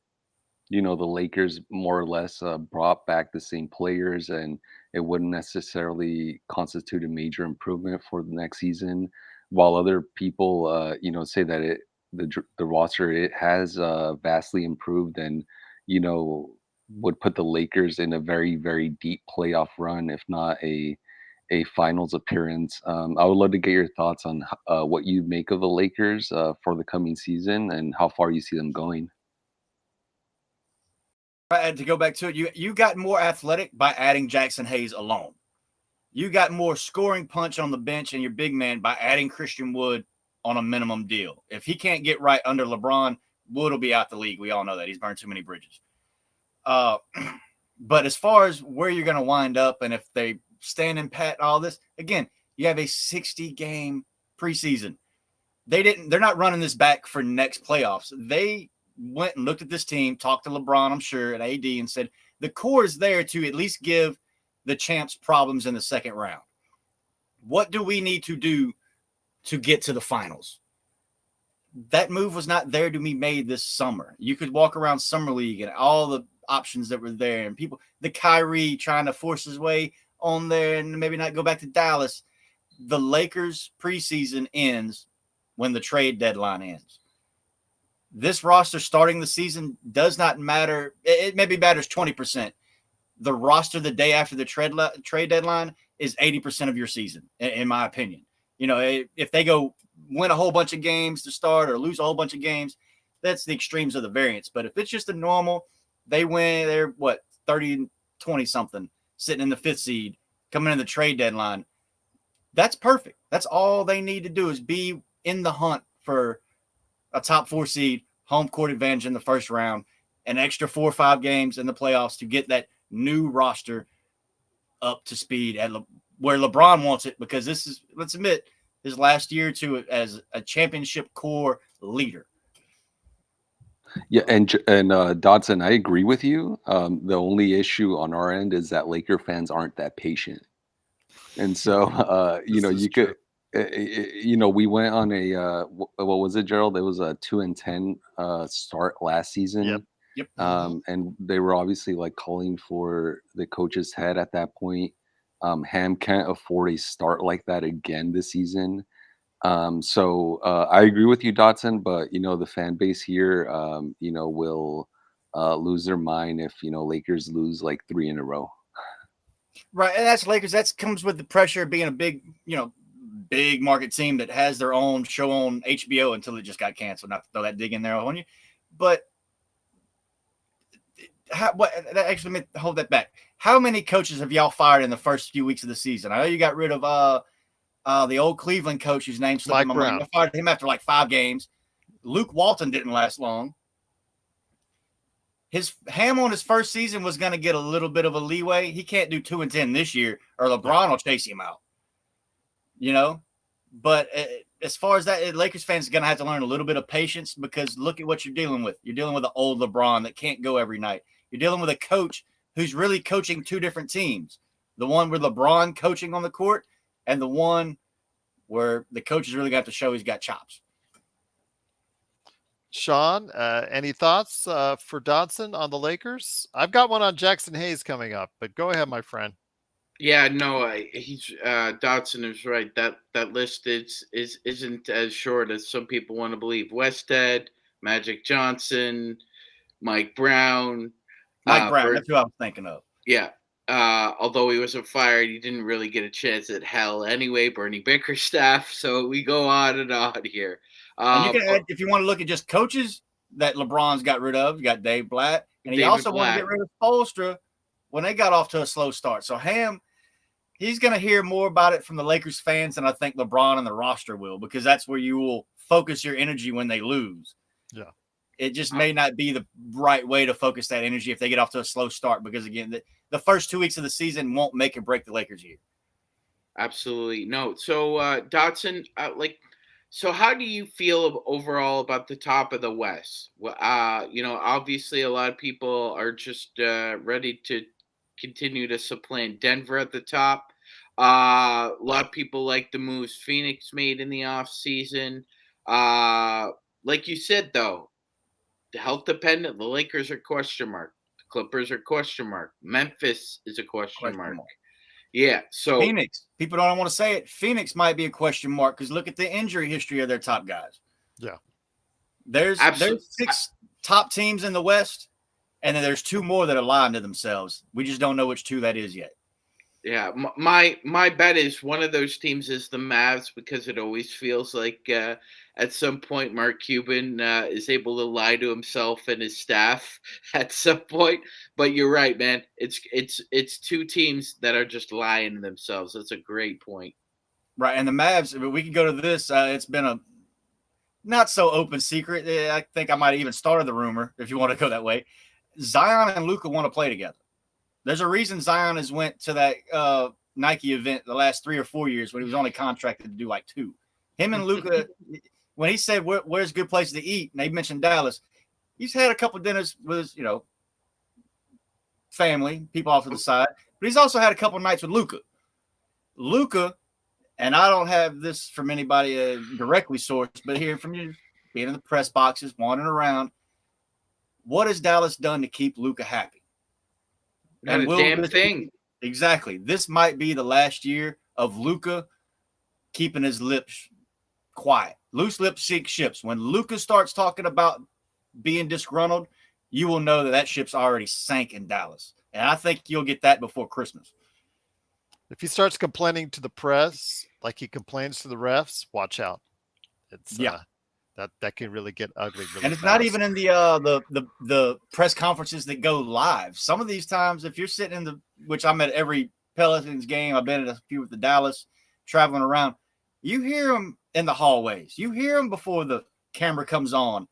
the Lakers more or less brought back the same players, and it wouldn't necessarily constitute a major improvement for the next season. While other people, say that the roster it has vastly improved, and would put the Lakers in a very very deep playoff run, if not a finals appearance. I would love to get your thoughts on what you make of the Lakers for the coming season and how far you see them going. And to go back to it, you got more athletic by adding Jackson Hayes alone. You got more scoring punch on the bench and your big man by adding Christian Wood on a minimum deal. If he can't get right under LeBron, Wood will be out the league. We all know that. He's burned too many bridges. But as far as where you're going to wind up and if they stand in pat and all this, again, you have a 60-game preseason. They're not running this back for next playoffs. They went and looked at this team, talked to LeBron, I'm sure, and AD, and said the core is there to at least give the champs problems in the second round. What do we need to do to get to the finals? That move was not there to be made this summer. You could walk around Summer League and all the options that were there, and people, the Kyrie trying to force his way on there and maybe not go back to Dallas. The Lakers preseason ends when the trade deadline ends. This roster starting the season does not matter. It maybe matters 20%. The roster the day after the trade deadline is 80% of your season, in my opinion. If they go win a whole bunch of games to start or lose a whole bunch of games, that's the extremes of the variance. But if it's just a normal, they win, they're 30, 20 something, sitting in the 5th seed, coming in the trade deadline. That's perfect. That's all they need to do is be in the hunt for a top 4 seed, home court advantage in the first round, an extra 4 or 5 games in the playoffs to get that new roster up to speed at where LeBron wants it, because this is, let's admit, his last year to as a championship core leader. Yeah, and Dodson, I agree with you. The only issue on our end is that Laker fans aren't that patient, and so you could. We went on a what was it, Gerald? It was a 2-10 start last season. Yep. And they were obviously like calling for the coach's head at that point. Ham can't afford a start like that again this season. So I agree with you, Dodson, but the fan base here, will lose their mind if Lakers lose like 3 in a row. Right, and that's Lakers. That comes with the pressure of being a big, big market team that has their own show on HBO until it just got canceled. Not to throw that dig in there on you, but actually, hold that back. How many coaches have y'all fired in the first few weeks of the season? I know you got rid of the old Cleveland coach whose name slipped my mind. I fired him after like 5 games. Luke Walton didn't last long. Ham on his first season was going to get a little bit of a leeway. He can't do 2-10 this year, or LeBron will chase him out. But as far as that, Lakers fans are going to have to learn a little bit of patience, because look at what you're dealing with. You're dealing with an old LeBron that can't go every night. You're dealing with a coach who's really coaching 2 different teams. The one with LeBron coaching on the court, and the one where the coach is really got to show he's got chops. Sean, any thoughts for Dodson on the Lakers? I've got one on Jackson Hayes coming up, but go ahead, my friend. Yeah, no, he's Dodson is right. That list isn't as short as some people want to believe. Westhead, Magic Johnson, Mike Brown. That's who I was thinking of. Yeah. Although he wasn't fired, he didn't really get a chance at hell anyway. Bernie Bickerstaff. So we go on and on here. And you can add, if you want to look at just coaches that LeBron's got rid of, you got Dave Blatt, and he also wanted to get rid of Spoelstra when they got off to a slow start. So Ham, he's going to hear more about it from the Lakers fans than I think LeBron and the roster will, because that's where you will focus your energy when they lose. Yeah. It just may not be the right way to focus that energy if they get off to a slow start, because, again, the first 2 weeks of the season won't make or break the Lakers' year. Absolutely. No. So, Dodson, so how do you feel overall about the top of the West? Well, obviously a lot of people are just ready to continue to supplant Denver at the top. A lot of people like the moves Phoenix made in the offseason. Like you said, though, the health dependent, the Lakers are question mark. The Clippers are question mark. Memphis is a question mark. Yeah, so Phoenix. People don't want to say it. Phoenix might be a question mark because look at the injury history of their top guys. Yeah. There's 6 top teams in the West, and then there's 2 more that are lying to themselves. We just don't know which 2 that is yet. Yeah, my bet is one of those teams is the Mavs, because it always feels like at some point Mark Cuban is able to lie to himself and his staff at some point. But you're right, man. It's 2 teams that are just lying to themselves. That's a great point. Right, and the Mavs, we can go to this. It's been a not so open secret. I think I might have even started the rumor, if you want to go that way. Zion and Luka want to play together. There's a reason Zion has went to that Nike event the last 3 or 4 years when he was only contracted to do like 2. Him and Luka, when he said, where's a good place to eat, and they mentioned Dallas, he's had a couple of dinners with his, family, people off to the side, but he's also had a couple of nights with Luka. Luka, and I don't have this from anybody directly sourced, but hearing from you, being in the press boxes, wandering around, what has Dallas done to keep Luka happy? Not a damn thing. Exactly. This might be the last year of Luka keeping his lips quiet. Loose lips sink ships. When Luka starts talking about being disgruntled, you will know that ship's already sank in Dallas. And I think you'll get that before Christmas. If he starts complaining to the press like he complains to the refs, watch out. It's that can really get ugly. Really and it's fast. not even in the press conferences that go live. Some of these times, if you're sitting in which I'm at every Pelicans game, I've been at a few with the Dallas, traveling around, you hear them in the hallways. You hear them before the camera comes on.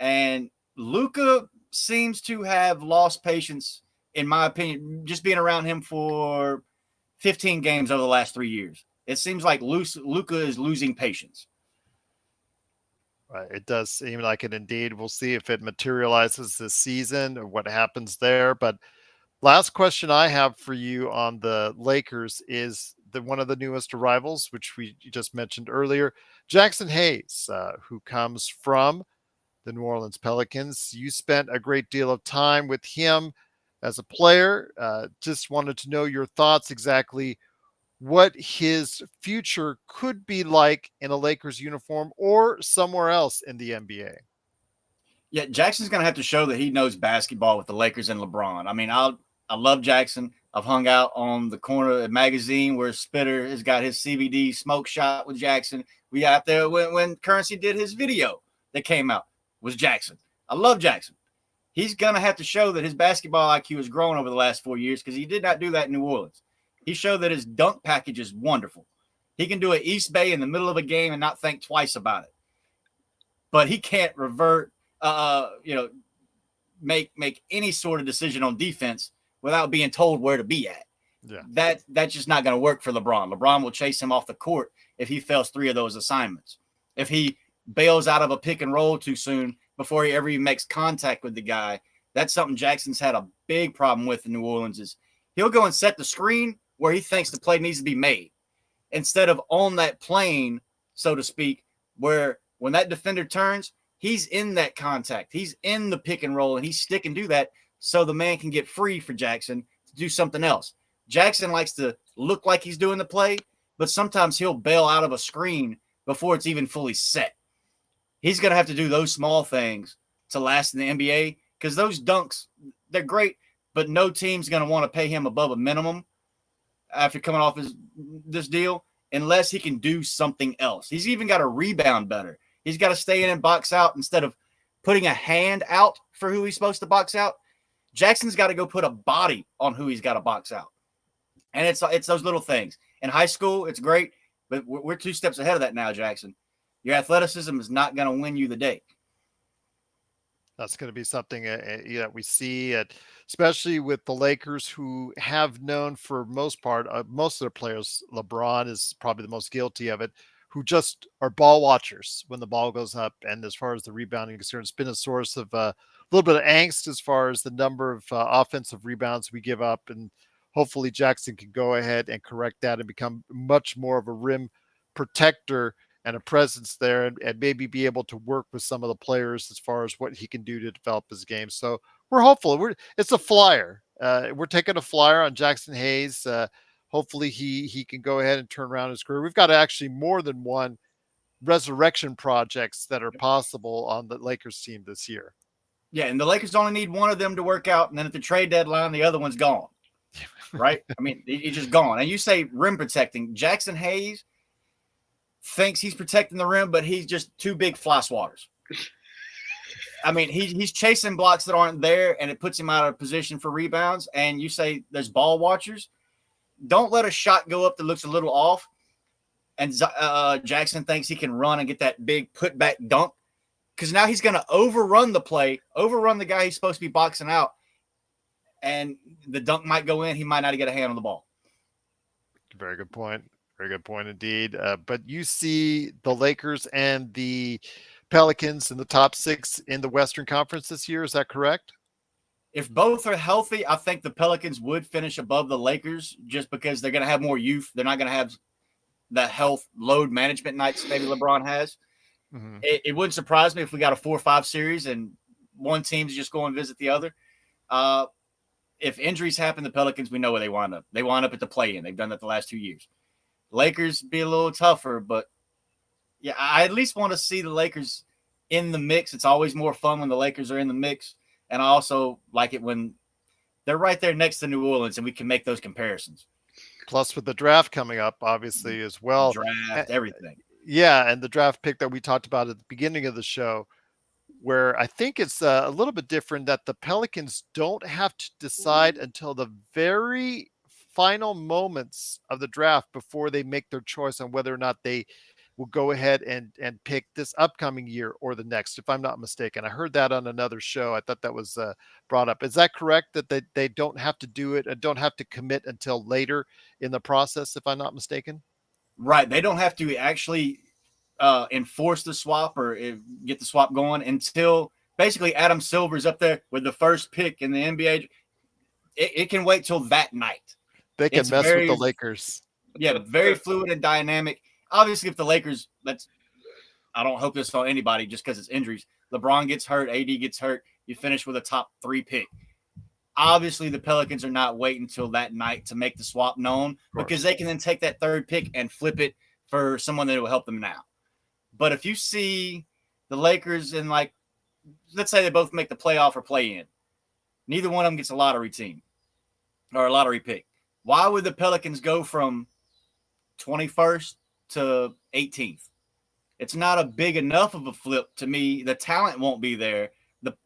And Luka seems to have lost patience, in my opinion, just being around him for 15 games over the last 3 years. It seems like Luka is losing patience. It does seem like it indeed. We'll see if it materializes this season or what happens there. But last question I have for you on the Lakers is one of the newest arrivals, which we just mentioned earlier, Jackson Hayes, who comes from the New Orleans Pelicans. You spent a great deal of time with him as a player. Just wanted to know your thoughts exactly. what his future could be like in a Lakers uniform or somewhere else in the NBA. Yeah, Jackson's going to have to show that he knows basketball with the Lakers and LeBron. I mean, I love Jackson. I've hung out on the corner of the magazine where Spitter has got his CBD smoke shot with Jackson. We out there when Currency did his video that came out was Jackson. I love Jackson. He's going to have to show that his basketball IQ has grown over the last 4 years because he did not do that in New Orleans. He showed that his dunk package is wonderful. He can do an East Bay in the middle of a game and not think twice about it. But he can't revert, make any sort of decision on defense without being told where to be at. Yeah. That's just not going to work for LeBron. LeBron will chase him off the court if he fails 3 of those assignments. If he bails out of a pick and roll too soon before he ever even makes contact with the guy, that's something Jackson's had a big problem with in New Orleans is he'll go and set the screen where he thinks the play needs to be made instead of on that plane, so to speak, where when that defender turns, he's in that contact. He's in the pick and roll, and he's sticking to that so the man can get free for Jackson to do something else. Jackson likes to look like he's doing the play, but sometimes he'll bail out of a screen before it's even fully set. He's going to have to do those small things to last in the NBA because those dunks, they're great, but no team's going to want to pay him above a minimum after coming off this deal unless he can do something else. He's even got to rebound better. He's got to stay in and box out instead of putting a hand out for who he's supposed to box out. Jackson's got to go put a body on who he's got to box out. And it's those little things. In high school, it's great, but we're 2 steps ahead of that now, Jackson. Your athleticism is not going to win you the day. That's going to be something that we see, especially with the Lakers, who have known for most part, most of their players, LeBron is probably the most guilty of it, who just are ball watchers when the ball goes up. And as far as the rebounding is concerned, it's been a source of a little bit of angst as far as the number of offensive rebounds we give up. And hopefully Jackson can go ahead and correct that and become much more of a rim protector and a presence there, and maybe be able to work with some of the players as far as what he can do to develop his game. So we're hopeful. It's a flyer. We're taking a flyer on Jackson Hayes. Hopefully he can go ahead and turn around his career. We've got actually more than one resurrection projects that are possible on the Lakers team this year. Yeah, and the Lakers only need one of them to work out, and then at the trade deadline, the other one's gone. Right? I mean, he's just gone. And you say rim protecting. Jackson Hayes thinks he's protecting the rim, but he's just 2 big fly swatters. I mean, he's chasing blocks that aren't there, and it puts him out of position for rebounds. And you say there's ball watchers. Don't let a shot go up that looks a little off, and Jackson thinks he can run and get that big putback dunk because now he's going to overrun the play, overrun the guy he's supposed to be boxing out, and the dunk might go in. He might not get a hand on the ball. Very good point. Very good point indeed. But you see the Lakers and the Pelicans in the top 6 in the Western Conference this year. Is that correct? If both are healthy, I think the Pelicans would finish above the Lakers just because they're going to have more youth. They're not going to have the health load management nights maybe LeBron has. Mm-hmm. It wouldn't surprise me if we got a 4-5 series and one team's just going to visit the other. If injuries happen, the Pelicans, we know where they wind up. They wind up at the play-in. They've done that the last 2 years. Lakers be a little tougher, but yeah, I at least want to see the Lakers in the mix. It's always more fun when the Lakers are in the mix. And I also like it when they're right there next to New Orleans and we can make those comparisons. Plus with the draft coming up, obviously, as well. Draft, everything. Yeah, and the draft pick that we talked about at the beginning of the show, where I think it's a little bit different that the Pelicans don't have to decide until the very final moments of the draft before they make their choice on whether or not they will go ahead and pick this upcoming year or the next, if I'm not mistaken. I heard that on another show. I thought that was brought up. Is that correct, that they don't have to do it and don't have to commit until later in the process, if I'm not mistaken? Right. They don't have to actually enforce the swap or get the swap going until basically Adam Silver's up there with the first pick in the NBA. It can wait till that night. They can mess with the Lakers. Yeah, very fluid and dynamic. Obviously, if the Lakers, I don't hope this on anybody just because it's injuries. LeBron gets hurt, AD gets hurt, you finish with a top 3 pick. Obviously, the Pelicans are not waiting until that night to make the swap known because they can then take that third pick and flip it for someone that will help them now. But if you see the Lakers and, like, let's say they both make the playoff or play in, neither one of them gets a lottery team or a lottery pick. Why would the Pelicans go from 21st to 18th? It's not a big enough of a flip to me. The talent won't be there.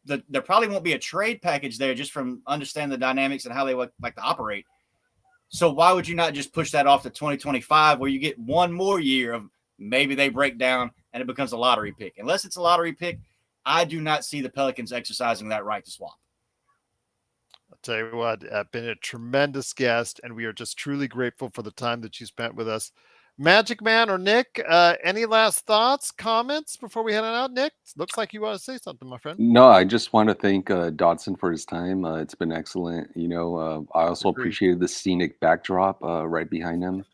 There probably won't be a trade package there just from understanding the dynamics and how they like to operate. So why would you not just push that off to 2025 where you get one more year of maybe they break down and it becomes a lottery pick? Unless it's a lottery pick, I do not see the Pelicans exercising that right to swap. I'll tell you what, been a tremendous guest, and we are just truly grateful for the time that you spent with us. Magic Man or Nick, any last thoughts, comments before we head on out? Nick, looks like you want to say something, my friend. No, I just want to thank Dodson for his time. It's been excellent. I also Agreed. appreciated the scenic backdrop right behind him.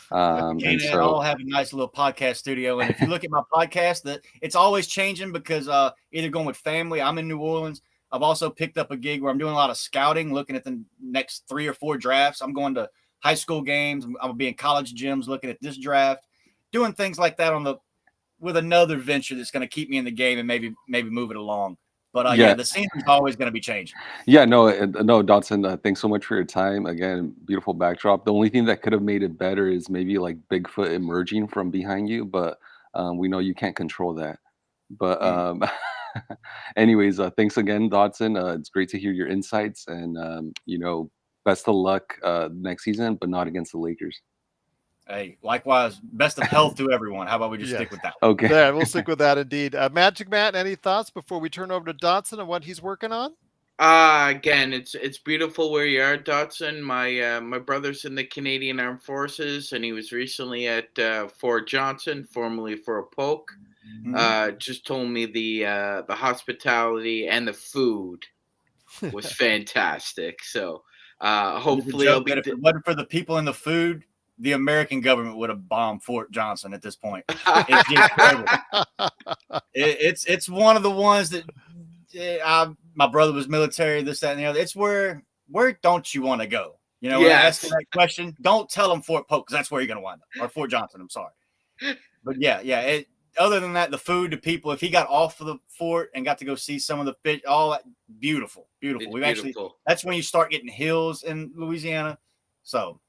And so I'll have a nice little podcast studio. And if you look at my podcast, it's always changing because either going with family. I'm in New Orleans. I've also picked up a gig where I'm doing a lot of scouting, looking at the next 3 or 4 drafts. I'm going to high school games. I'm gonna be in college gyms looking at this draft, doing things like that with another venture that's going to keep me in the game and maybe move it along. But the scenery's always going to be changing. Yeah, no, Dodson, thanks so much for your time. Again, beautiful backdrop. The only thing that could have made it better is maybe like Bigfoot emerging from behind you, but we know you can't control that. But anyways, thanks again, Dodson. It's great to hear your insights, and best of luck next season, but not against the Lakers. Hey, likewise, best of health to everyone. How about we just stick with that? Okay. Yeah, we'll stick with that indeed. Magic Matt, any thoughts before we turn over to Dodson and what he's working on? Again, it's beautiful where you are, Dodson. My brother's in the Canadian Armed Forces, and he was recently at Fort Johnson, formerly Fort Polk. Just told me the hospitality and the food was fantastic. So hopefully I'll be. If it wasn't for the people and the food, the American government would have bombed Fort Johnson at this point. It's one of the ones that my brother was military, this, that, and the other. It's where don't you want to go? When I ask you that question, don't tell them Fort Polk because that's where you're going to wind up. Or Fort Johnson, I'm sorry. But other than that, the food, the people, if he got off of the fort and got to go see some of the fish, all that, beautiful. That's when you start getting hills in Louisiana. So,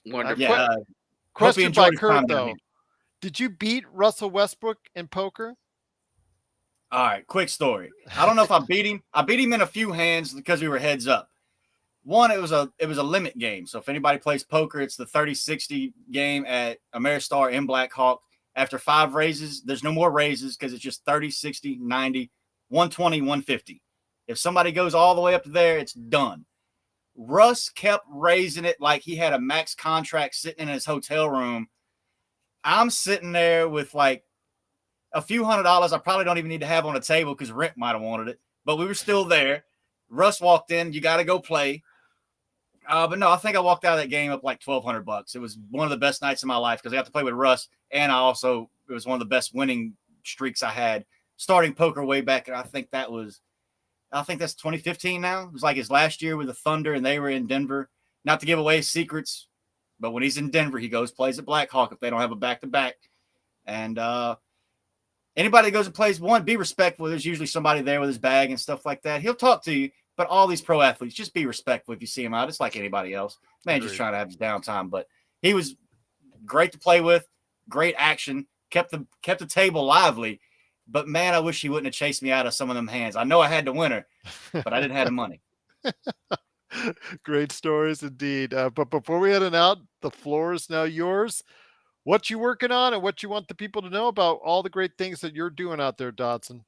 wonderful. Question by Kurt, though. Did you beat Russell Westbrook in poker? All right, quick story. I don't know if I beat him. I beat him in a few hands because we were heads up. One, it was a limit game. So if anybody plays poker, it's the 30-60 game at Ameristar in Black Hawk. After 5 raises, there's no more raises because it's just 30, 60, 90, 120, 150. If somebody goes all the way up to there, it's done. Russ kept raising it like he had a max contract sitting in his hotel room. I'm sitting there with like a few $100s I probably don't even need to have on the table because Rent might have wanted it, but we were still there. Russ walked in. You got to go play. But no, I think I walked out of that game up like $1,200. It was one of the best nights of my life because I got to play with Russ, and it was one of the best winning streaks I had starting poker way back. And I think that's 2015 now. It was like his last year with the Thunder, and they were in Denver. Not to give away his secrets, but when he's in Denver, he plays at Black Hawk if they don't have a back-to-back. And anybody that goes and plays one, be respectful. There's usually somebody there with his bag and stuff like that. He'll talk to you. But all these pro athletes, just be respectful if you see him out. It's like anybody else. Man, just trying to have his downtime. But he was great to play with, great action, kept the table lively. But, man, I wish he wouldn't have chased me out of some of them hands. I know I had the winner, but I didn't have the money. Great stories indeed. But before we head on out, the floor is now yours. What you working on and what you want the people to know about all the great things that you're doing out there, Dodson.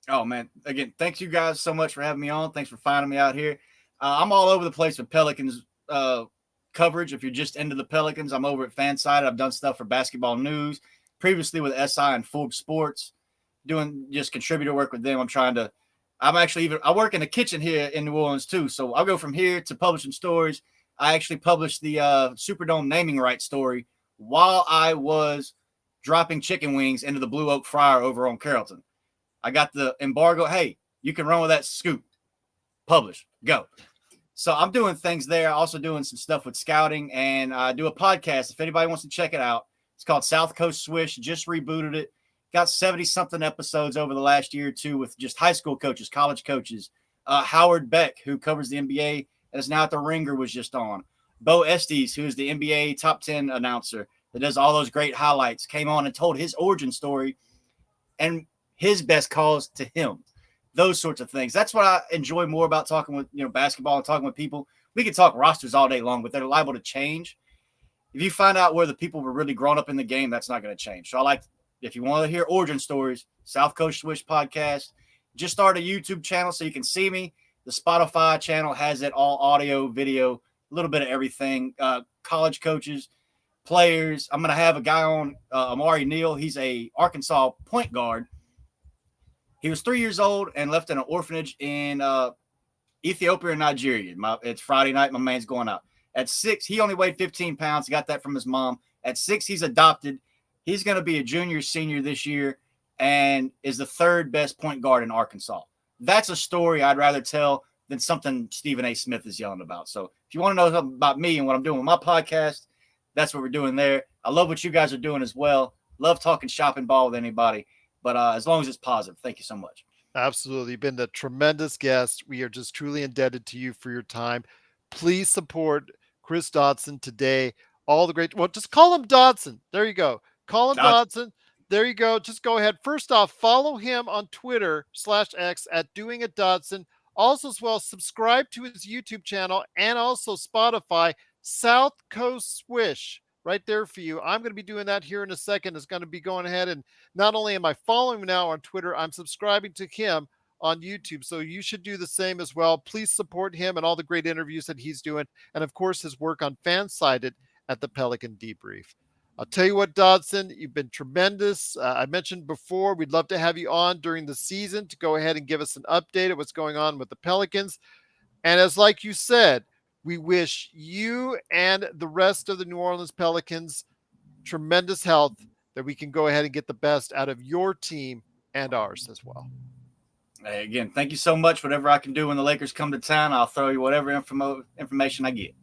Oh, man. Again, thanks you guys so much for having me on. Thanks for finding me out here. I'm all over the place with Pelicans coverage. If you're just into the Pelicans, I'm over at Fansided. I've done stuff for Basketball News, previously with SI and Forbes Sports, doing just contributor work with them. I work in the kitchen here in New Orleans too. So I'll go from here to publishing stories. I actually published the Superdome naming rights story while I was dropping chicken wings into the Blue Oak Fryer over on Carrollton. I got the embargo. Hey, you can run with that scoop. publish, go. So I'm doing things there. Also doing some stuff with scouting, and I do a podcast. If anybody wants to check it out, it's called South Coast Swish. Just rebooted it. Got 70 something episodes over the last year or two with just high school coaches, college coaches. Howard Beck, who covers the NBA and is now at the Ringer, was just on. Bo Estes, who is the NBA top 10 announcer that does all those great highlights, came on and told his origin story and his best calls to him. Those sorts of things. That's what I enjoy more about talking with, basketball and talking with people. We could talk rosters all day long, but they're liable to change. If you find out where the people were really grown up in the game, that's not going to change. So I like, if you want to hear origin stories, South Coast Swish podcast. Just started a YouTube channel so you can see me. The Spotify channel has it all audio, video, a little bit of everything. College coaches, players. I'm going to have a guy on, Amari Neal. He's a Arkansas point guard. He was 3 years old and left in an orphanage in Ethiopia and Nigeria. It's Friday night. My man's going out. At 6, he only weighed 15 pounds. Got that from his mom. At 6, he's adopted. He's going to be a junior, senior this year and is the third best point guard in Arkansas. That's a story I'd rather tell than something Stephen A. Smith is yelling about. So if you want to know something about me and what I'm doing with my podcast, that's what we're doing there. I love what you guys are doing as well. Love talking shopping ball with anybody, but as long as it's positive. Thank you so much. Absolutely. You've been a tremendous guest. We are just truly indebted to you for your time. Please support Chris Dodson today. All the great, well, just call him Dodson. There you go. Call him Dodson. There you go. Just go ahead. First off, follow him on Twitter/X at Doing It Dodson. Also, as well, subscribe to his YouTube channel and also Spotify, South Coast Swish, right there for you. I'm going to be doing that here in a second. It's going to be going ahead, and not only am I following him now on Twitter, I'm subscribing to him on YouTube. So you should do the same as well. Please support him and all the great interviews that he's doing. And of course, his work on Fansided at the Pelican Debrief. I'll tell you what, Dodson, you've been tremendous. I mentioned before, we'd love to have you on during the season to go ahead and give us an update of what's going on with the Pelicans. And as like you said, we wish you and the rest of the New Orleans Pelicans tremendous health, that we can go ahead and get the best out of your team and ours as well. Hey, again, thank you so much. Whatever I can do when the Lakers come to town, I'll throw you whatever information I get.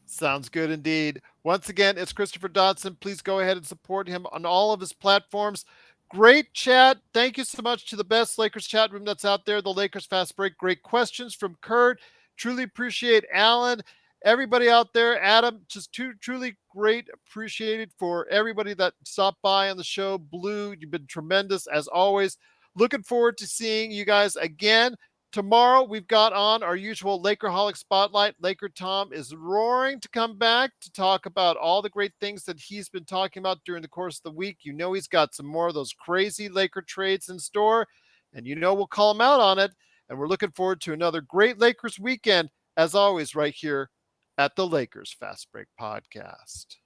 Sounds good indeed. Once again, it's Christopher Dodson. Please go ahead and support him on all of his platforms. Great chat. Thank you so much to the best Lakers chat room that's out there, the Lakers Fast Break. Great questions from Kurt. Truly appreciate Alan. Everybody out there, Adam, just truly great. Appreciated for everybody that stopped by on the show. Blue, you've been tremendous as always. Looking forward to seeing you guys again. Tomorrow, we've got on our usual Lakerholic Spotlight. Laker Tom is roaring to come back to talk about all the great things that he's been talking about during the course of the week. You know he's got some more of those crazy Laker trades in store, and you know we'll call him out on it. And we're looking forward to another great Lakers weekend, as always, right here at the Lakers Fast Break Podcast.